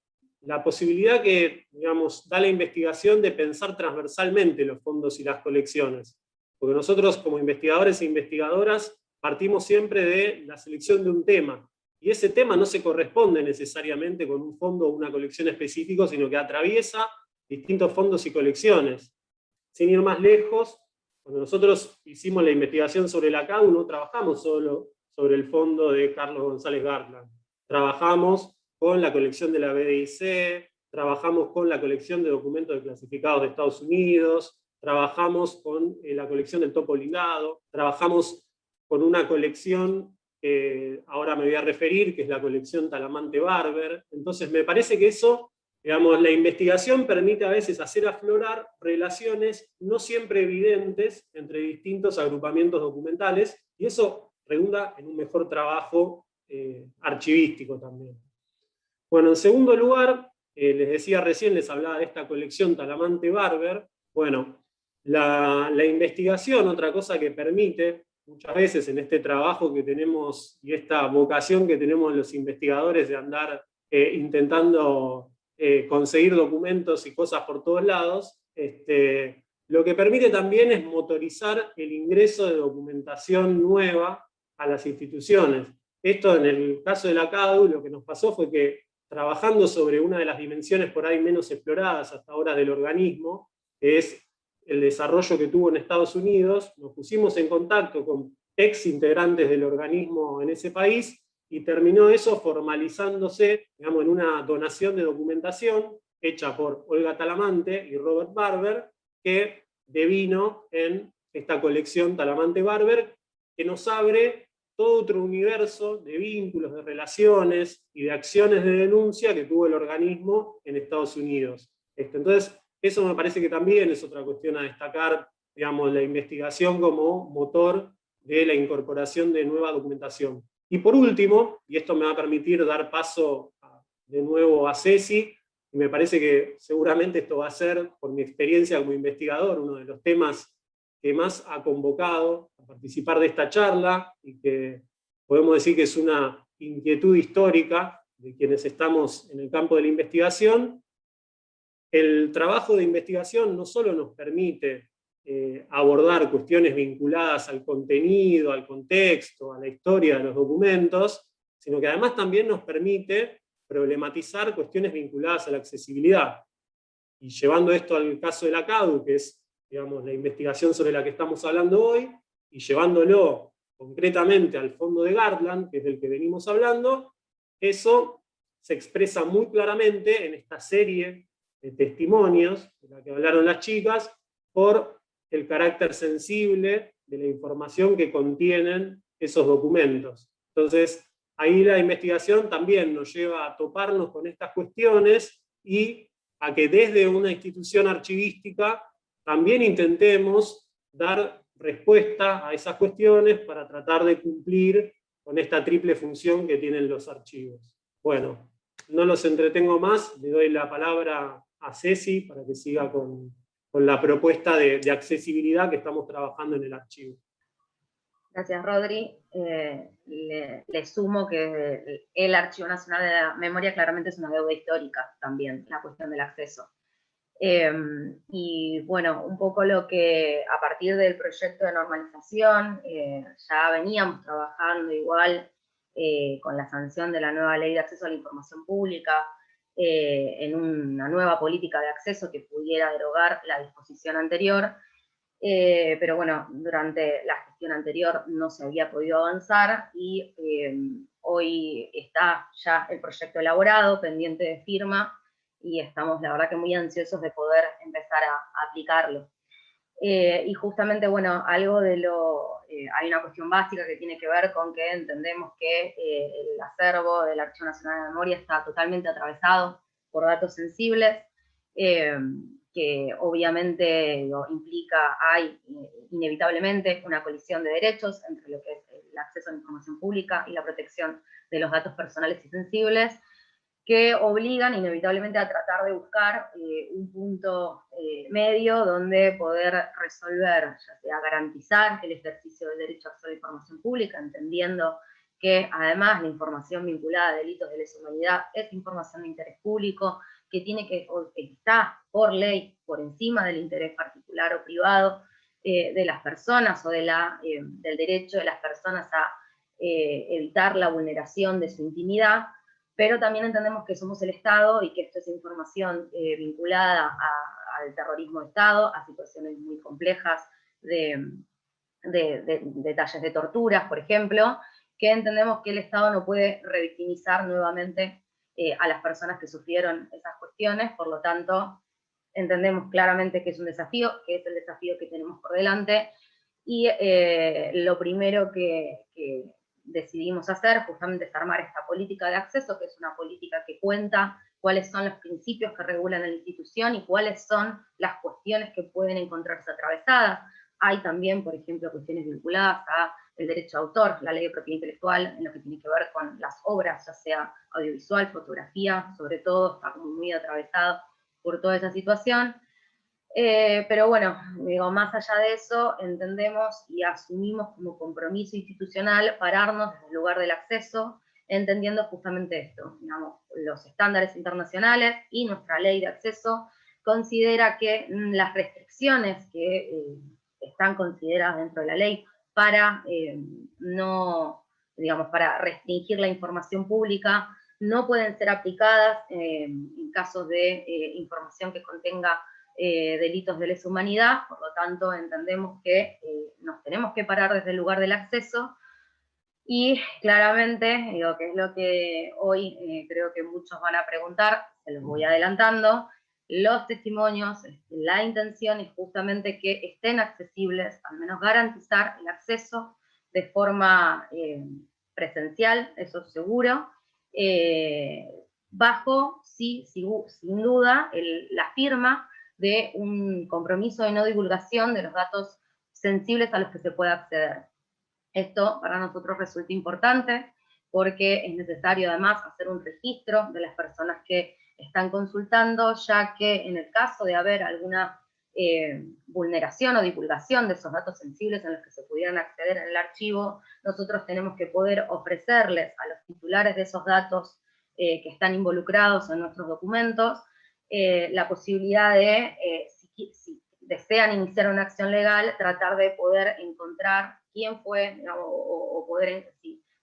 la posibilidad que, digamos, da la investigación de pensar transversalmente los fondos y las colecciones. Porque nosotros, como investigadores e investigadoras, partimos siempre de la selección de un tema. Y ese tema no se corresponde necesariamente con un fondo o una colección específico, sino que atraviesa distintos fondos y colecciones. Sin ir más lejos, cuando nosotros hicimos la investigación sobre la CADU, no trabajamos solo sobre el fondo de Carlos González Garland. Trabajamos con la colección de la BDIC, trabajamos con la colección de documentos desclasificados de Estados Unidos, trabajamos con la colección del Topo Blindado, trabajamos con una colección que ahora me voy a referir, que es la colección Talamante Barber. Entonces me parece que eso, digamos, la investigación permite a veces hacer aflorar relaciones no siempre evidentes entre distintos agrupamientos documentales, y eso redunda en un mejor trabajo archivístico también. Bueno, en segundo lugar, les decía recién, les hablaba de esta colección Talamante Barber. Bueno, la investigación, otra cosa que permite, muchas veces en este trabajo que tenemos, y esta vocación que tenemos los investigadores de andar intentando conseguir documentos y cosas por todos lados, lo que permite también es motorizar el ingreso de documentación nueva a las instituciones. Esto, en el caso de la CADU, lo que nos pasó fue que, trabajando sobre una de las dimensiones por ahí menos exploradas hasta ahora del organismo, que es el desarrollo que tuvo en Estados Unidos, nos pusimos en contacto con ex integrantes del organismo en ese país, y terminó eso formalizándose, digamos, en una donación de documentación hecha por Olga Talamante y Robert Barber, que devino en esta colección Talamante Barber, que nos abre todo otro universo de vínculos, de relaciones y de acciones de denuncia que tuvo el organismo en Estados Unidos. Entonces, eso me parece que también es otra cuestión a destacar, digamos, la investigación como motor de la incorporación de nueva documentación. Y por último, y esto me va a permitir dar paso de nuevo a Ceci, y me parece que seguramente esto va a ser, por mi experiencia como investigador, uno de los temas que más ha convocado a participar de esta charla, y que podemos decir que es una inquietud histórica de quienes estamos en el campo de la investigación. El trabajo de investigación no solo nos permite abordar cuestiones vinculadas al contenido, al contexto, a la historia de los documentos, sino que además también nos permite problematizar cuestiones vinculadas a la accesibilidad. Y llevando esto al caso de la CADU, que es, digamos, la investigación sobre la que estamos hablando hoy, y llevándolo concretamente al fondo de Garland, que es del que venimos hablando, eso se expresa muy claramente en esta serie de testimonios de la que hablaron las chicas, por el carácter sensible de la información que contienen esos documentos. Entonces, ahí la investigación también nos lleva a toparnos con estas cuestiones y a que desde una institución archivística también intentemos dar respuesta a esas cuestiones para tratar de cumplir con esta triple función que tienen los archivos. Bueno, no los entretengo más, le doy la palabra a Ceci para que siga con la propuesta de accesibilidad que estamos trabajando en el archivo. Gracias, Rodri. Le sumo que el Archivo Nacional de la Memoria claramente es una deuda histórica también, la cuestión del acceso. Y bueno, un poco lo que a partir del proyecto de normalización ya veníamos trabajando igual con la sanción de la nueva Ley de Acceso a la Información Pública, en una nueva política de acceso que pudiera derogar la disposición anterior, pero bueno, durante la gestión anterior no se había podido avanzar y hoy está ya el proyecto elaborado, pendiente de firma, y estamos la verdad que muy ansiosos de poder empezar a aplicarlo. Y justamente, bueno, algo de hay una cuestión básica que tiene que ver con que entendemos que el acervo del Archivo Nacional de Memoria está totalmente atravesado por datos sensibles, que obviamente hay inevitablemente una colisión de derechos entre lo que es el acceso a la información pública y la protección de los datos personales y sensibles, que obligan inevitablemente a tratar de buscar un punto medio donde poder resolver, ya sea garantizar el ejercicio del derecho a acceso a la información pública, entendiendo que además la información vinculada a delitos de lesa humanidad es información de interés público, que está por ley por encima del interés particular o privado de las personas o del derecho de las personas a evitar la vulneración de su intimidad, pero también entendemos que somos el Estado y que esto es información vinculada al terrorismo de Estado, a situaciones muy complejas de detalles de torturas, por ejemplo, que entendemos que el Estado no puede revictimizar nuevamente a las personas que sufrieron esas cuestiones, por lo tanto, entendemos claramente que es un desafío, que es el desafío que tenemos por delante, y lo primero que decidimos hacer justamente es armar esta política de acceso, que es una política que cuenta cuáles son los principios que regulan la institución y cuáles son las cuestiones que pueden encontrarse atravesadas. Hay también, por ejemplo, cuestiones vinculadas a el derecho de autor, la ley de propiedad intelectual, en lo que tiene que ver con las obras, ya sea audiovisual, fotografía, sobre todo, está como muy atravesado por toda esa situación. Pero bueno, digo, más allá de eso, entendemos y asumimos como compromiso institucional pararnos desde el lugar del acceso, entendiendo justamente esto, digamos, los estándares internacionales y nuestra ley de acceso considera que las restricciones que están consideradas dentro de la ley para para restringir la información pública no pueden ser aplicadas en casos de información que contenga delitos de lesa humanidad. Por lo tanto entendemos que nos tenemos que parar desde el lugar del acceso, y claramente, digo, que es lo que hoy creo que muchos van a preguntar, se los voy adelantando, los testimonios, la intención es justamente que estén accesibles, al menos garantizar el acceso de forma presencial, eso seguro, bajo, sí, sin duda, la firma de un compromiso de no divulgación de los datos sensibles a los que se pueda acceder. Esto para nosotros resulta importante porque es necesario además hacer un registro de las personas que están están consultando, ya que en el caso de haber alguna vulneración o divulgación de esos datos sensibles en los que se pudieran acceder en el archivo, nosotros tenemos que poder ofrecerles a los titulares de esos datos que están involucrados en nuestros documentos la posibilidad de, si desean iniciar una acción legal, tratar de poder encontrar quién fue, digamos, o poder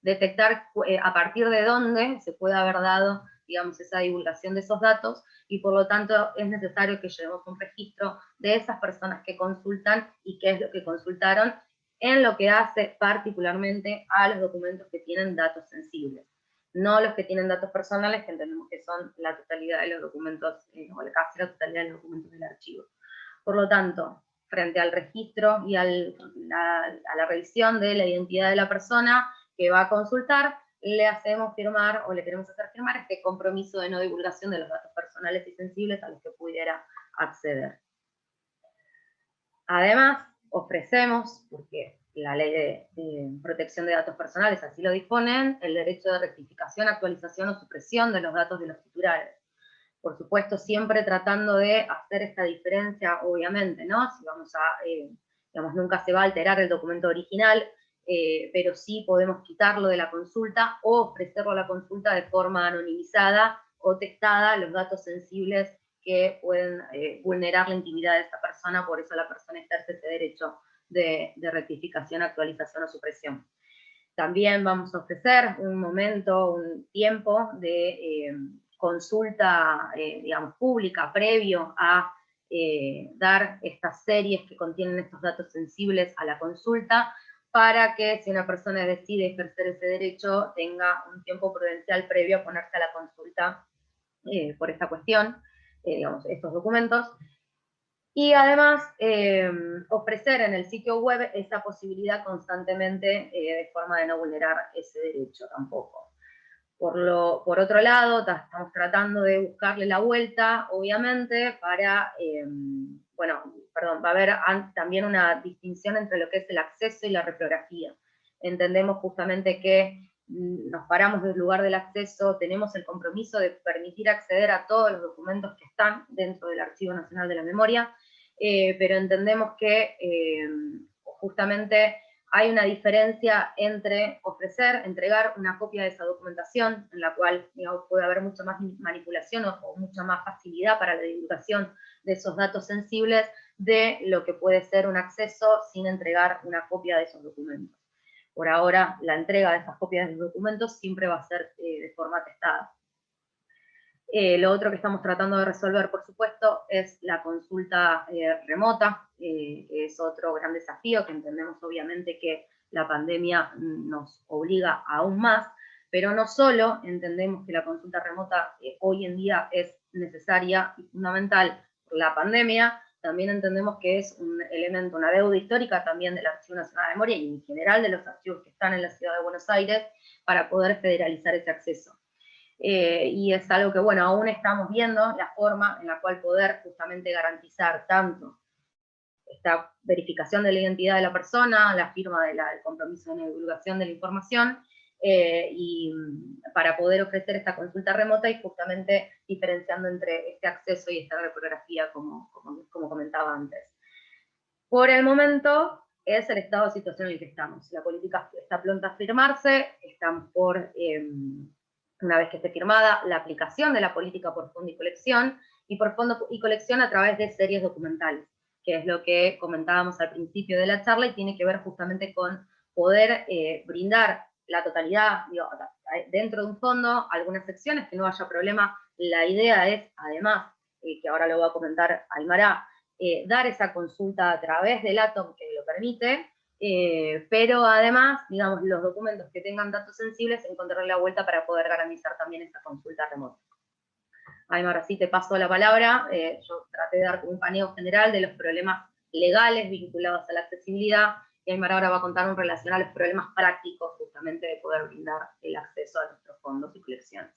detectar a partir de dónde se puede haber dado, digamos, esa divulgación de esos datos, y por lo tanto es necesario que llevemos un registro de esas personas que consultan y qué es lo que consultaron, en lo que hace particularmente a los documentos que tienen datos sensibles. No los que tienen datos personales, que entendemos que son la totalidad de los documentos, o casi la totalidad de los documentos del archivo. Por lo tanto, frente al registro y a la revisión de la identidad de la persona que va a consultar, le hacemos firmar, o le queremos hacer firmar, este compromiso de no divulgación de los datos personales y sensibles a los que pudiera acceder. Además, ofrecemos, porque la ley de protección de datos personales así lo disponen, el derecho de rectificación, actualización o supresión de los datos de los titulares. Por supuesto, siempre tratando de hacer esta diferencia, obviamente, ¿no? Si vamos a, digamos, nunca se va a alterar el documento original, pero sí podemos quitarlo de la consulta o ofrecerlo a la consulta de forma anonimizada o testada los datos sensibles que pueden vulnerar la intimidad de esa persona, por eso la persona ejerce ese derecho de rectificación, actualización o supresión. También vamos a ofrecer un momento, un tiempo de consulta, digamos, pública, previo a dar estas series que contienen estos datos sensibles a la consulta, para que si una persona decide ejercer ese derecho, tenga un tiempo prudencial previo a ponerse a la consulta por esta cuestión, digamos, estos documentos. Y además, ofrecer en el sitio web esa posibilidad constantemente de forma de no vulnerar ese derecho tampoco. Por otro lado, estamos tratando de buscarle la vuelta, obviamente, para, bueno, perdón, va a haber también una distinción entre lo que es el acceso y la reprografía. Entendemos justamente que nos paramos del lugar del acceso, tenemos el compromiso de permitir acceder a todos los documentos que están dentro del Archivo Nacional de la Memoria, pero entendemos que justamente hay una diferencia entre ofrecer, entregar una copia de esa documentación, en la cual, digamos, puede haber mucha más manipulación o mucha más facilidad para la divulgación de esos datos sensibles, de lo que puede ser un acceso sin entregar una copia de esos documentos. Por ahora, la entrega de esas copias de los documentos siempre va a ser de forma testada. Lo otro que estamos tratando de resolver, por supuesto, es la consulta remota, que es otro gran desafío, que entendemos obviamente que la pandemia nos obliga aún más, pero no solo entendemos que la consulta remota hoy en día es necesaria y fundamental por la pandemia, también entendemos que es un elemento, una deuda histórica también del Archivo Nacional de Memoria y en general de los archivos que están en la ciudad de Buenos Aires, para poder federalizar ese acceso. Y es algo que, bueno, aún estamos viendo la forma en la cual poder justamente garantizar tanto esta verificación de la identidad de la persona, la firma del compromiso de divulgación de la información, y para poder ofrecer esta consulta remota y justamente diferenciando entre este acceso y esta reprografía, como comentaba antes. Por el momento, es el estado de situación en el que estamos. La política está pronta a firmarse, estamos por... una vez que esté firmada, la aplicación de la política por fondo y colección a través de series documentales, que es lo que comentábamos al principio de la charla y tiene que ver justamente con poder brindar la totalidad, digo, dentro de un fondo, algunas secciones, que no haya problema. La idea es, además, que ahora lo va a comentar Aymara, dar esa consulta a través del ATOM que lo permite, pero además, digamos, los documentos que tengan datos sensibles, encontrarle la vuelta para poder garantizar también esta consulta remota. Aymara, sí te paso la palabra. Yo traté de dar un paneo general de los problemas legales vinculados a la accesibilidad, y Aymara ahora va a contar en relación a los problemas prácticos, justamente de poder brindar el acceso a nuestros fondos y colecciones.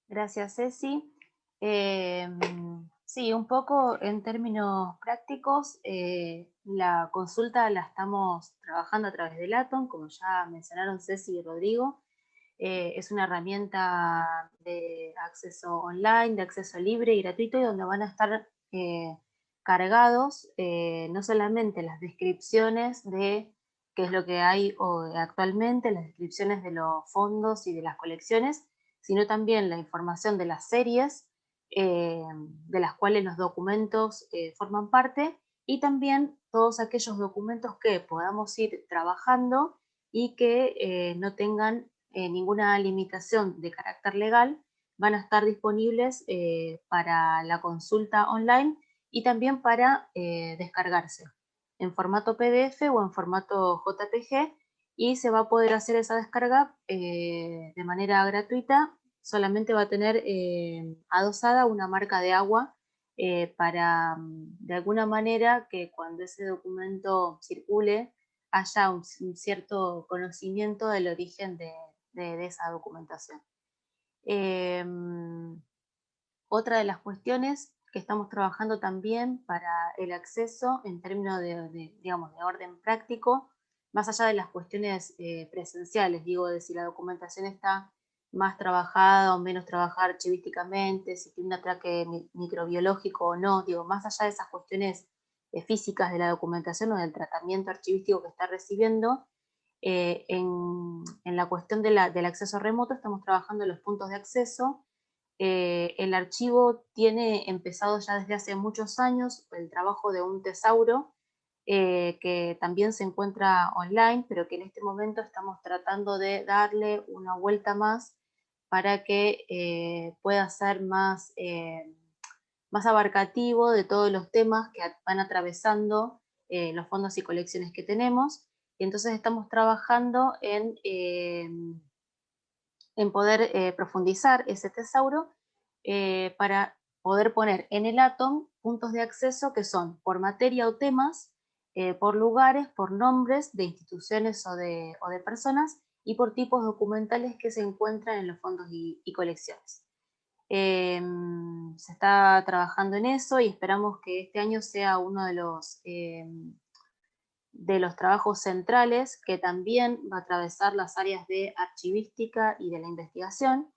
Gracias, Ceci. Sí, un poco en términos prácticos, la consulta la estamos trabajando a través del ATOM, como ya mencionaron Ceci y Rodrigo. Es una herramienta de acceso online, de acceso libre y gratuito, y donde van a estar cargados no solamente las descripciones de qué es lo que hay actualmente, las descripciones de los fondos y de las colecciones, sino también la información de las series de las cuales los documentos forman parte, y también todos aquellos documentos que podamos ir trabajando y que no tengan ninguna limitación de carácter legal, van a estar disponibles para la consulta online y también para descargarse en formato PDF o en formato JPG, y se va a poder hacer esa descarga de manera gratuita. Solamente va a tener adosada una marca de agua para, de alguna manera, que cuando ese documento circule haya un cierto conocimiento del origen de esa documentación. Otra de las cuestiones que estamos trabajando también para el acceso en términos digamos, de orden práctico, más allá de las cuestiones presenciales, digo, de si la documentación está más trabajada o menos trabajada archivísticamente, si tiene un atraque microbiológico o no, digo, más allá de esas cuestiones físicas de la documentación o del tratamiento archivístico que está recibiendo, en la cuestión del acceso remoto estamos trabajando en los puntos de acceso. El archivo tiene empezado ya desde hace muchos años el trabajo de un tesauro que también se encuentra online, pero que en este momento estamos tratando de darle una vuelta más para que pueda ser más abarcativo de todos los temas que van atravesando los fondos y colecciones que tenemos. Y entonces estamos trabajando en poder profundizar ese tesauro para poder poner en el Atom puntos de acceso que son por materia o temas, por lugares, por nombres de instituciones o de personas, y por tipos documentales que se encuentran en los fondos y colecciones. Se está trabajando en eso y esperamos que este año sea uno de los trabajos centrales, que también va a atravesar las áreas de archivística y de la investigación,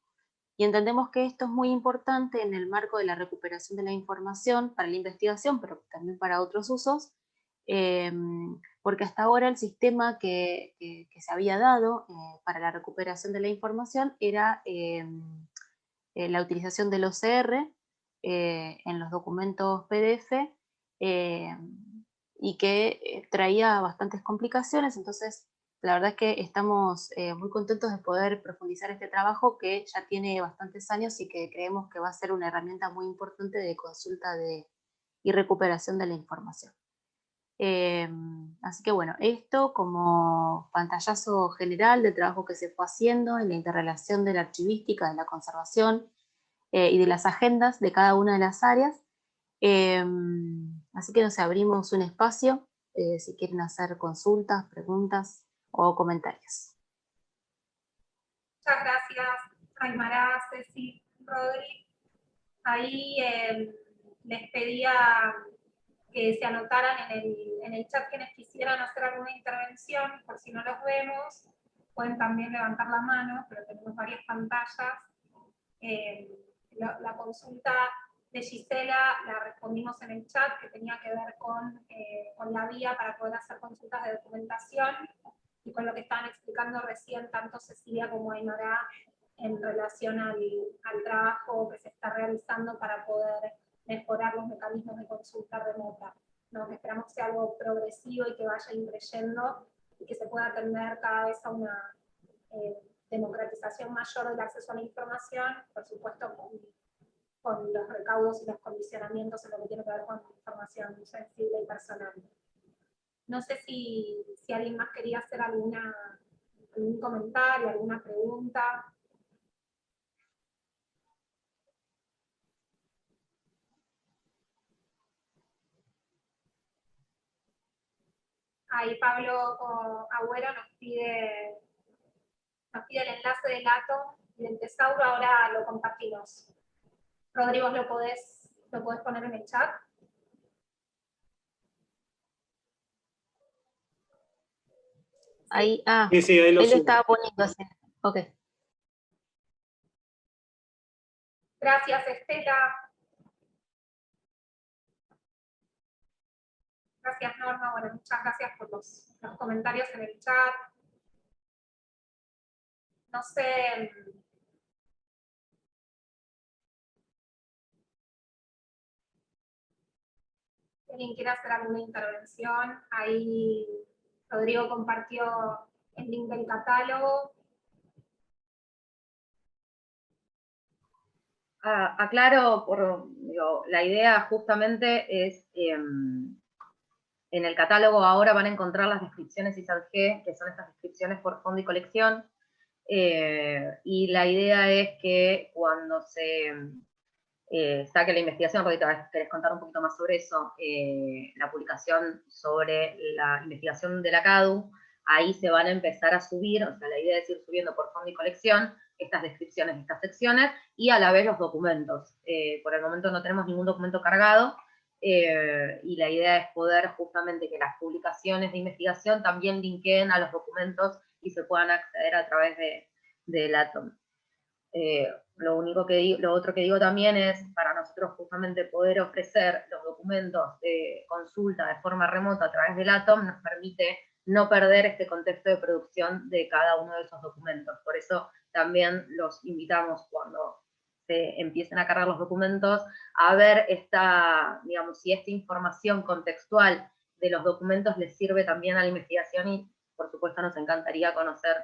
y entendemos que esto es muy importante en el marco de la recuperación de la información para la investigación, pero también para otros usos, porque hasta ahora el sistema que se había dado para la recuperación de la información era la utilización del OCR en los documentos PDF, y que traía bastantes complicaciones. Entonces la verdad es que estamos muy contentos de poder profundizar este trabajo, que ya tiene bastantes años y que creemos que va a ser una herramienta muy importante de consulta y recuperación de la información. Así que bueno, esto como pantallazo general del trabajo que se fue haciendo en la interrelación de la archivística, de la conservación y de las agendas de cada una de las áreas. Así que nos abrimos un espacio si quieren hacer consultas, preguntas o comentarios. Muchas gracias, Aymara, Ceci, Rodri. Ahí les pedía que se anotaran en el chat quienes quisieran hacer alguna intervención, por si no los vemos, pueden también levantar la mano, pero tenemos varias pantallas. La consulta de Gisela la respondimos en el chat, que tenía que ver con la vía para poder hacer consultas de documentación, y con lo que estaban explicando recién tanto Cecilia como Aymara en relación al trabajo que se está realizando para poder mejorar los mecanismos de consulta remota, ¿no? Que esperamos que sea algo progresivo y que vaya increyendo y que se pueda atender cada vez a una democratización mayor del acceso a la información, por supuesto con los recaudos y los condicionamientos en lo que tiene que ver con información sensible y personal. No sé si alguien más quería hacer algún comentario, alguna pregunta. Ahí Pablo Agüero nos pide el enlace del Atom y del tesauro, ahora lo compartimos. Rodrigo, ¿lo podés poner en el chat? Ahí, sí, ahí lo él lo subo. estaba poniendo así. Ok. Gracias, Estela. Gracias, Norma. Bueno, muchas gracias por los comentarios en el chat. No sé... ¿Alguien quiere hacer alguna intervención? Ahí Rodrigo compartió el link del catálogo. Aclaro, la idea justamente es, en el catálogo ahora van a encontrar las descripciones ISADG, que son estas descripciones por fondo y colección, y la idea es que cuando se saque la investigación, porque querés contar un poquito más sobre eso, la publicación sobre la investigación de la CADU, ahí se van a empezar a subir, o sea, la idea es ir subiendo por fondo y colección estas descripciones de estas secciones, y a la vez los documentos. Por el momento no tenemos ningún documento cargado, y la idea es poder justamente que las publicaciones de investigación también linkeen a los documentos y se puedan acceder a través del Atom. Lo otro que digo también es, para nosotros justamente poder ofrecer los documentos de consulta de forma remota a través del Atom, nos permite no perder este contexto de producción de cada uno de esos documentos. Por eso también los invitamos, cuando se empiecen a cargar los documentos, a ver digamos, si esta información contextual de los documentos les sirve también a la investigación, y por supuesto nos encantaría conocer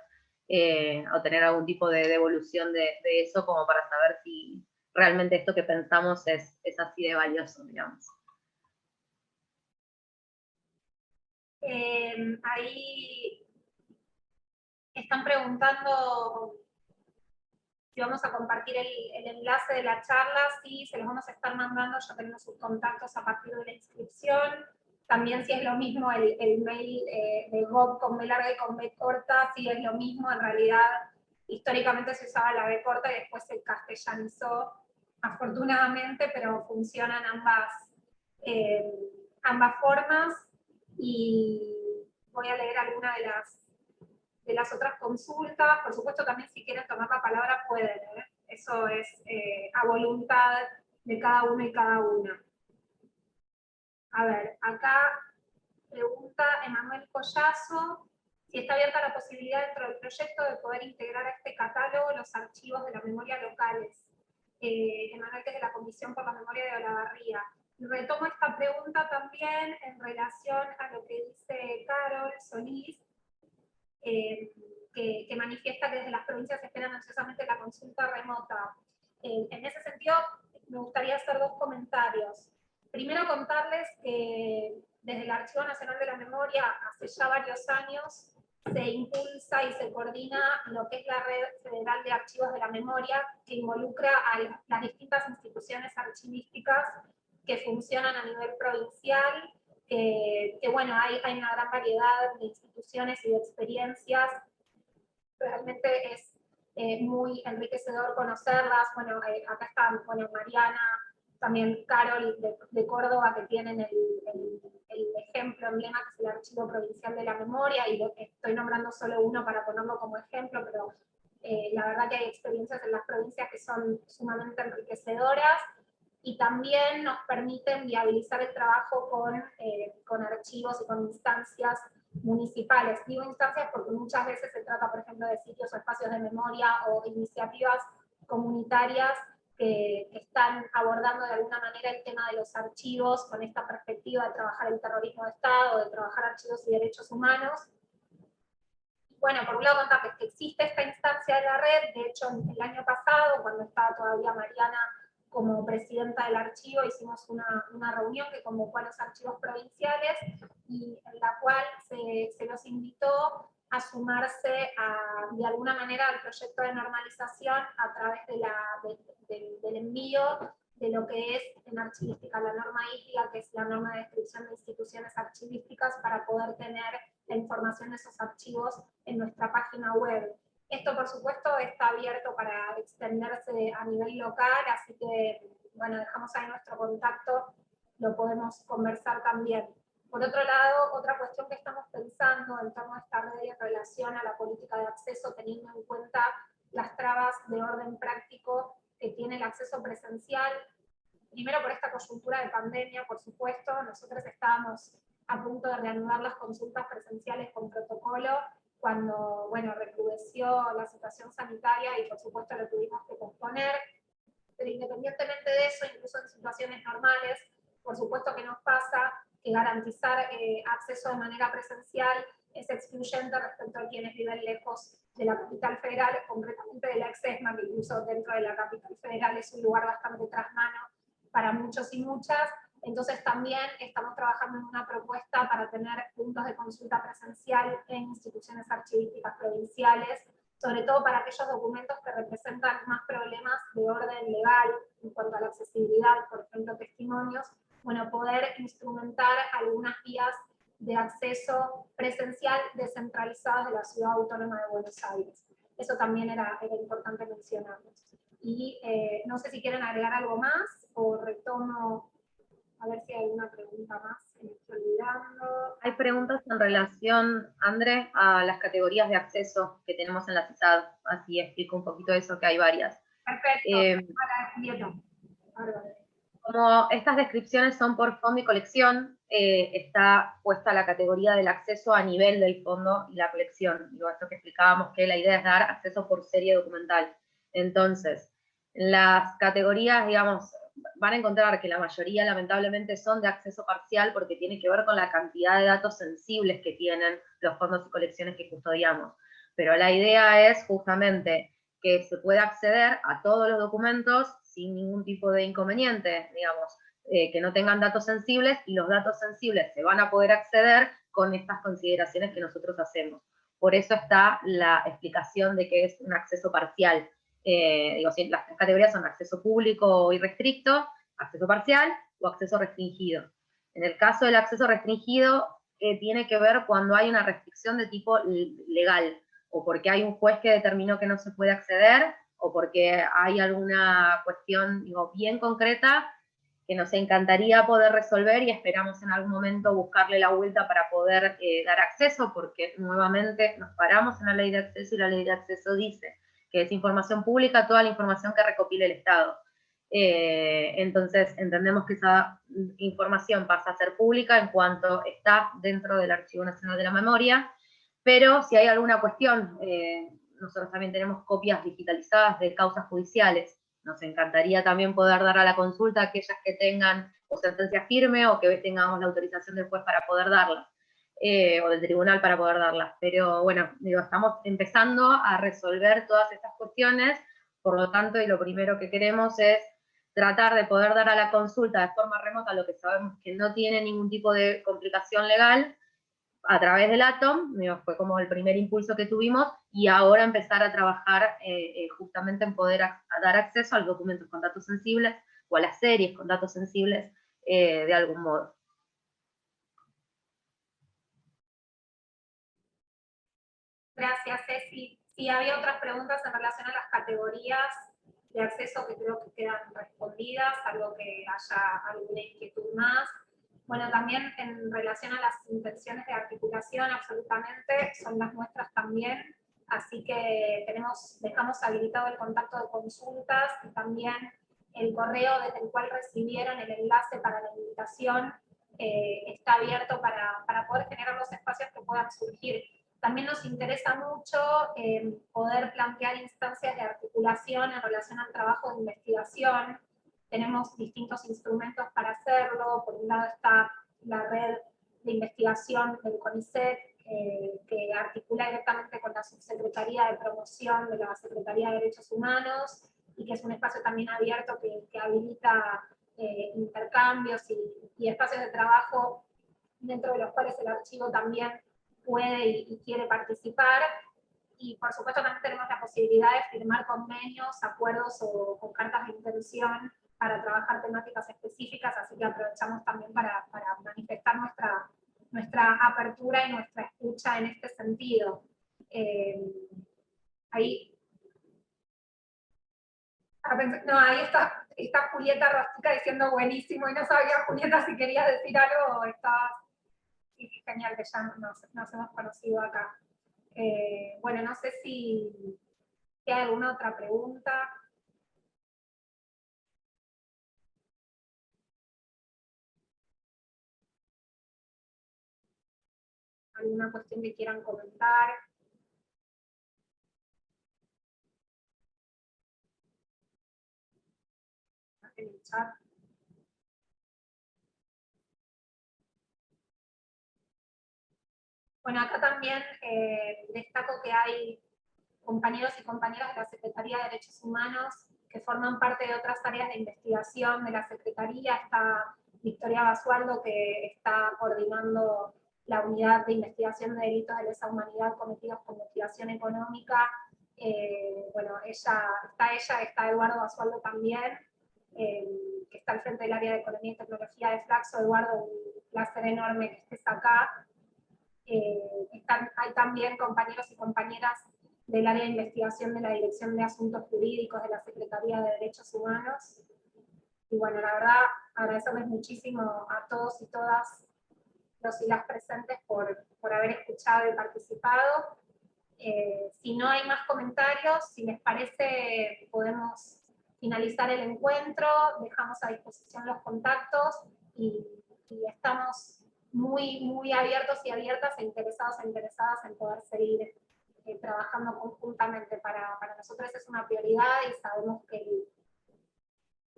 o tener algún tipo de devolución de eso, como para saber si realmente esto que pensamos es así de valioso, digamos. Ahí están preguntando si vamos a compartir el enlace de la charla. Sí, se los vamos a estar mandando, ya tenemos sus contactos a partir de la inscripción. También si es lo mismo el mail de Gob con B larga y con B corta, sí es lo mismo. En realidad, históricamente se usaba la B corta y después se castellanizó, afortunadamente, pero funcionan ambas formas. Y voy a leer alguna de las otras consultas. Por supuesto, también si quieren tomar la palabra pueden, ¿eh? Eso es a voluntad de cada uno y cada una. A ver, acá pregunta Emanuel Collazo si está abierta la posibilidad dentro del proyecto de poder integrar a este catálogo los archivos de la memoria locales. Emanuel, que es de la Comisión por la Memoria de Olavarría. Retomo esta pregunta también en relación a lo que dice Carol Solís, que manifiesta que desde las provincias esperan ansiosamente la consulta remota. En ese sentido, me gustaría hacer dos comentarios. Primero, contarles que desde el Archivo Nacional de la Memoria, hace ya varios años, se impulsa y se coordina lo que es la Red Federal de Archivos de la Memoria, que involucra a las distintas instituciones archivísticas que funcionan a nivel provincial, que bueno, hay una gran variedad de instituciones y de experiencias. Realmente es muy enriquecedor conocerlas. Bueno, acá está Mariana, también Carol de Córdoba, que tienen el ejemplo emblema, que es el Archivo Provincial de la Memoria, y estoy nombrando solo uno para ponerlo como ejemplo, pero la verdad que hay experiencias en las provincias que son sumamente enriquecedoras, y también nos permiten viabilizar el trabajo con archivos y con instancias municipales. Digo instancias porque muchas veces se trata, por ejemplo, de sitios o espacios de memoria o iniciativas comunitarias que están abordando de alguna manera el tema de los archivos con esta perspectiva de trabajar el terrorismo de Estado, de trabajar archivos y derechos humanos. Bueno, por un lado contarles que existe esta instancia de la red. De hecho, el año pasado, cuando estaba todavía Mariana como presidenta del archivo, hicimos una reunión que convocó a los archivos provinciales, y en la cual se los invitó a sumarse de alguna manera al proyecto de normalización a través del envío de lo que es en archivística la norma ISDIA, que es la norma de descripción de instituciones archivísticas, para poder tener la información de esos archivos en nuestra página web. Esto, por supuesto, está abierto para extenderse a nivel local, así que, bueno, dejamos ahí nuestro contacto, lo podemos conversar también. Por otro lado, otra cuestión que estamos pensando en torno a esta red en relación a la política de acceso, teniendo en cuenta las trabas de orden práctico que tiene tiene el acceso presencial, primero por esta coyuntura de pandemia, por supuesto. Nosotros estábamos a punto de reanudar las consultas presenciales con protocolo, cuando, bueno, recrudeció la situación sanitaria y por supuesto lo tuvimos que posponer. Pero independientemente de eso, incluso en situaciones normales, por supuesto que nos pasa que garantizar acceso de manera presencial es excluyente respecto a quienes viven lejos de la capital federal, concretamente de la Exesma, que incluso dentro de la capital federal es un lugar bastante trasmano para muchos y muchas. Entonces también estamos trabajando en una propuesta para tener puntos de consulta presencial en instituciones archivísticas provinciales, sobre todo para aquellos documentos que representan más problemas de orden legal en cuanto a la accesibilidad, por ejemplo, testimonios, bueno, poder instrumentar algunas vías de acceso presencial descentralizadas de la Ciudad Autónoma de Buenos Aires. Eso también era importante mencionarlo. Y no sé si quieren agregar algo más o retomo, a ver si hay alguna pregunta más que me estoy olvidando. Hay preguntas en relación, André, a las categorías de acceso que tenemos en la CISAD, así explico un poquito eso, que hay varias. Perfecto, para Julieta. Como estas descripciones son por fondo y colección, está puesta la categoría del acceso a nivel del fondo y la colección. Digo, esto que explicábamos, que la idea es dar acceso por serie documental. Entonces, las categorías, digamos, van a encontrar que la mayoría lamentablemente son de acceso parcial porque tiene que ver con la cantidad de datos sensibles que tienen los fondos y colecciones que custodiamos. Pero la idea es justamente que se pueda acceder a todos los documentos sin ningún tipo de inconveniente, digamos, que no tengan datos sensibles, y los datos sensibles se van a poder acceder con estas consideraciones que nosotros hacemos. Por eso está la explicación de que es un acceso parcial. Digo, las categorías son acceso público y restricto, acceso parcial o acceso restringido. En el caso del acceso restringido, tiene que ver cuando hay una restricción de tipo legal, o porque hay un juez que determinó que no se puede acceder, o porque hay alguna cuestión, digo, bien concreta que nos encantaría poder resolver y esperamos en algún momento buscarle la vuelta para poder dar acceso, porque nuevamente nos paramos en la ley de acceso y la ley de acceso dice que es información pública toda la información que recopile el Estado. Entonces entendemos que esa información pasa a ser pública en cuanto está dentro del Archivo Nacional de la Memoria, pero si hay alguna cuestión, nosotros también tenemos copias digitalizadas de causas judiciales. Nos encantaría también poder dar a la consulta a aquellas que tengan o sentencia firme o que tengamos la autorización del juez para poder darlas, o del tribunal para poder darlas. Pero bueno, digo, estamos empezando a resolver todas estas cuestiones, por lo tanto, y lo primero que queremos es tratar de poder dar a la consulta de forma remota lo que sabemos que no tiene ningún tipo de complicación legal, a través del ATOM, fue como el primer impulso que tuvimos, y ahora empezar a trabajar justamente en poder dar acceso a los documentos con datos sensibles, o a las series con datos sensibles, de algún modo. Gracias, Ceci. Sí, había otras preguntas en relación a las categorías de acceso que creo que quedan respondidas, algo que haya alguna inquietud más. Bueno, también en relación a las intenciones de articulación, absolutamente, son las nuestras también, así que dejamos habilitado el contacto de consultas y también el correo desde el cual recibieron el enlace para la invitación está abierto para poder generar los espacios que puedan surgir. También nos interesa mucho poder plantear instancias de articulación en relación al trabajo de investigación. Tenemos distintos instrumentos para hacerlo. Por un lado está la red de investigación del CONICET, que articula directamente con la Subsecretaría de Promoción de la Secretaría de Derechos Humanos, y que es un espacio también abierto que habilita intercambios y espacios de trabajo dentro de los cuales el archivo también puede y quiere participar. Y por supuesto también tenemos la posibilidad de firmar convenios, acuerdos o cartas de intención para trabajar temáticas específicas, así que aprovechamos también para manifestar nuestra apertura y nuestra escucha en este sentido. Ahí está Julieta Rostica diciendo buenísimo, y no sabía, Julieta, si querías decir algo o estabas... Sí, genial que ya nos hemos conocido acá. Bueno, no sé si hay alguna otra pregunta. alguna cuestión que quieran comentar. En el chat. Bueno, acá también destaco que hay compañeros y compañeras de la Secretaría de Derechos Humanos que forman parte de otras áreas de investigación de la Secretaría. Está Victoria Basualdo, que está coordinando la unidad de investigación de delitos de lesa humanidad cometidos con motivación económica. Bueno, está Eduardo Basualdo también, que está al frente del área de Economía y Tecnología de Flaxo. Eduardo, un placer enorme que estés acá. Hay también compañeros y compañeras del área de investigación de la Dirección de Asuntos Jurídicos de la Secretaría de Derechos Humanos. Y bueno, la verdad, agradecerles muchísimo a todos y todas los y las presentes por haber escuchado y participado. Si no hay más comentarios, si les parece, podemos finalizar el encuentro, dejamos a disposición los contactos y estamos muy abiertos y abiertas e interesados e interesadas en poder seguir trabajando conjuntamente. Para nosotros es una prioridad y sabemos que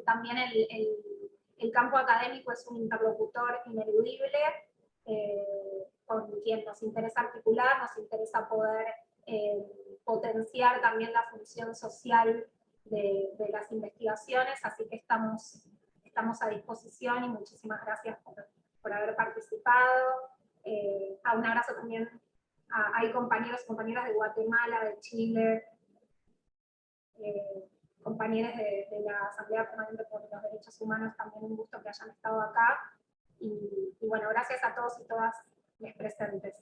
también el campo académico es un interlocutor ineludible con quien nos interesa articular, nos interesa poder potenciar también la función social de las investigaciones, así que estamos a disposición y muchísimas gracias por haber participado. Un abrazo también hay compañeros y compañeras de Guatemala, de Chile, compañeros de la Asamblea Permanente por los Derechos Humanos, también un gusto que hayan estado acá. Y bueno, gracias a todos y todas los presentes.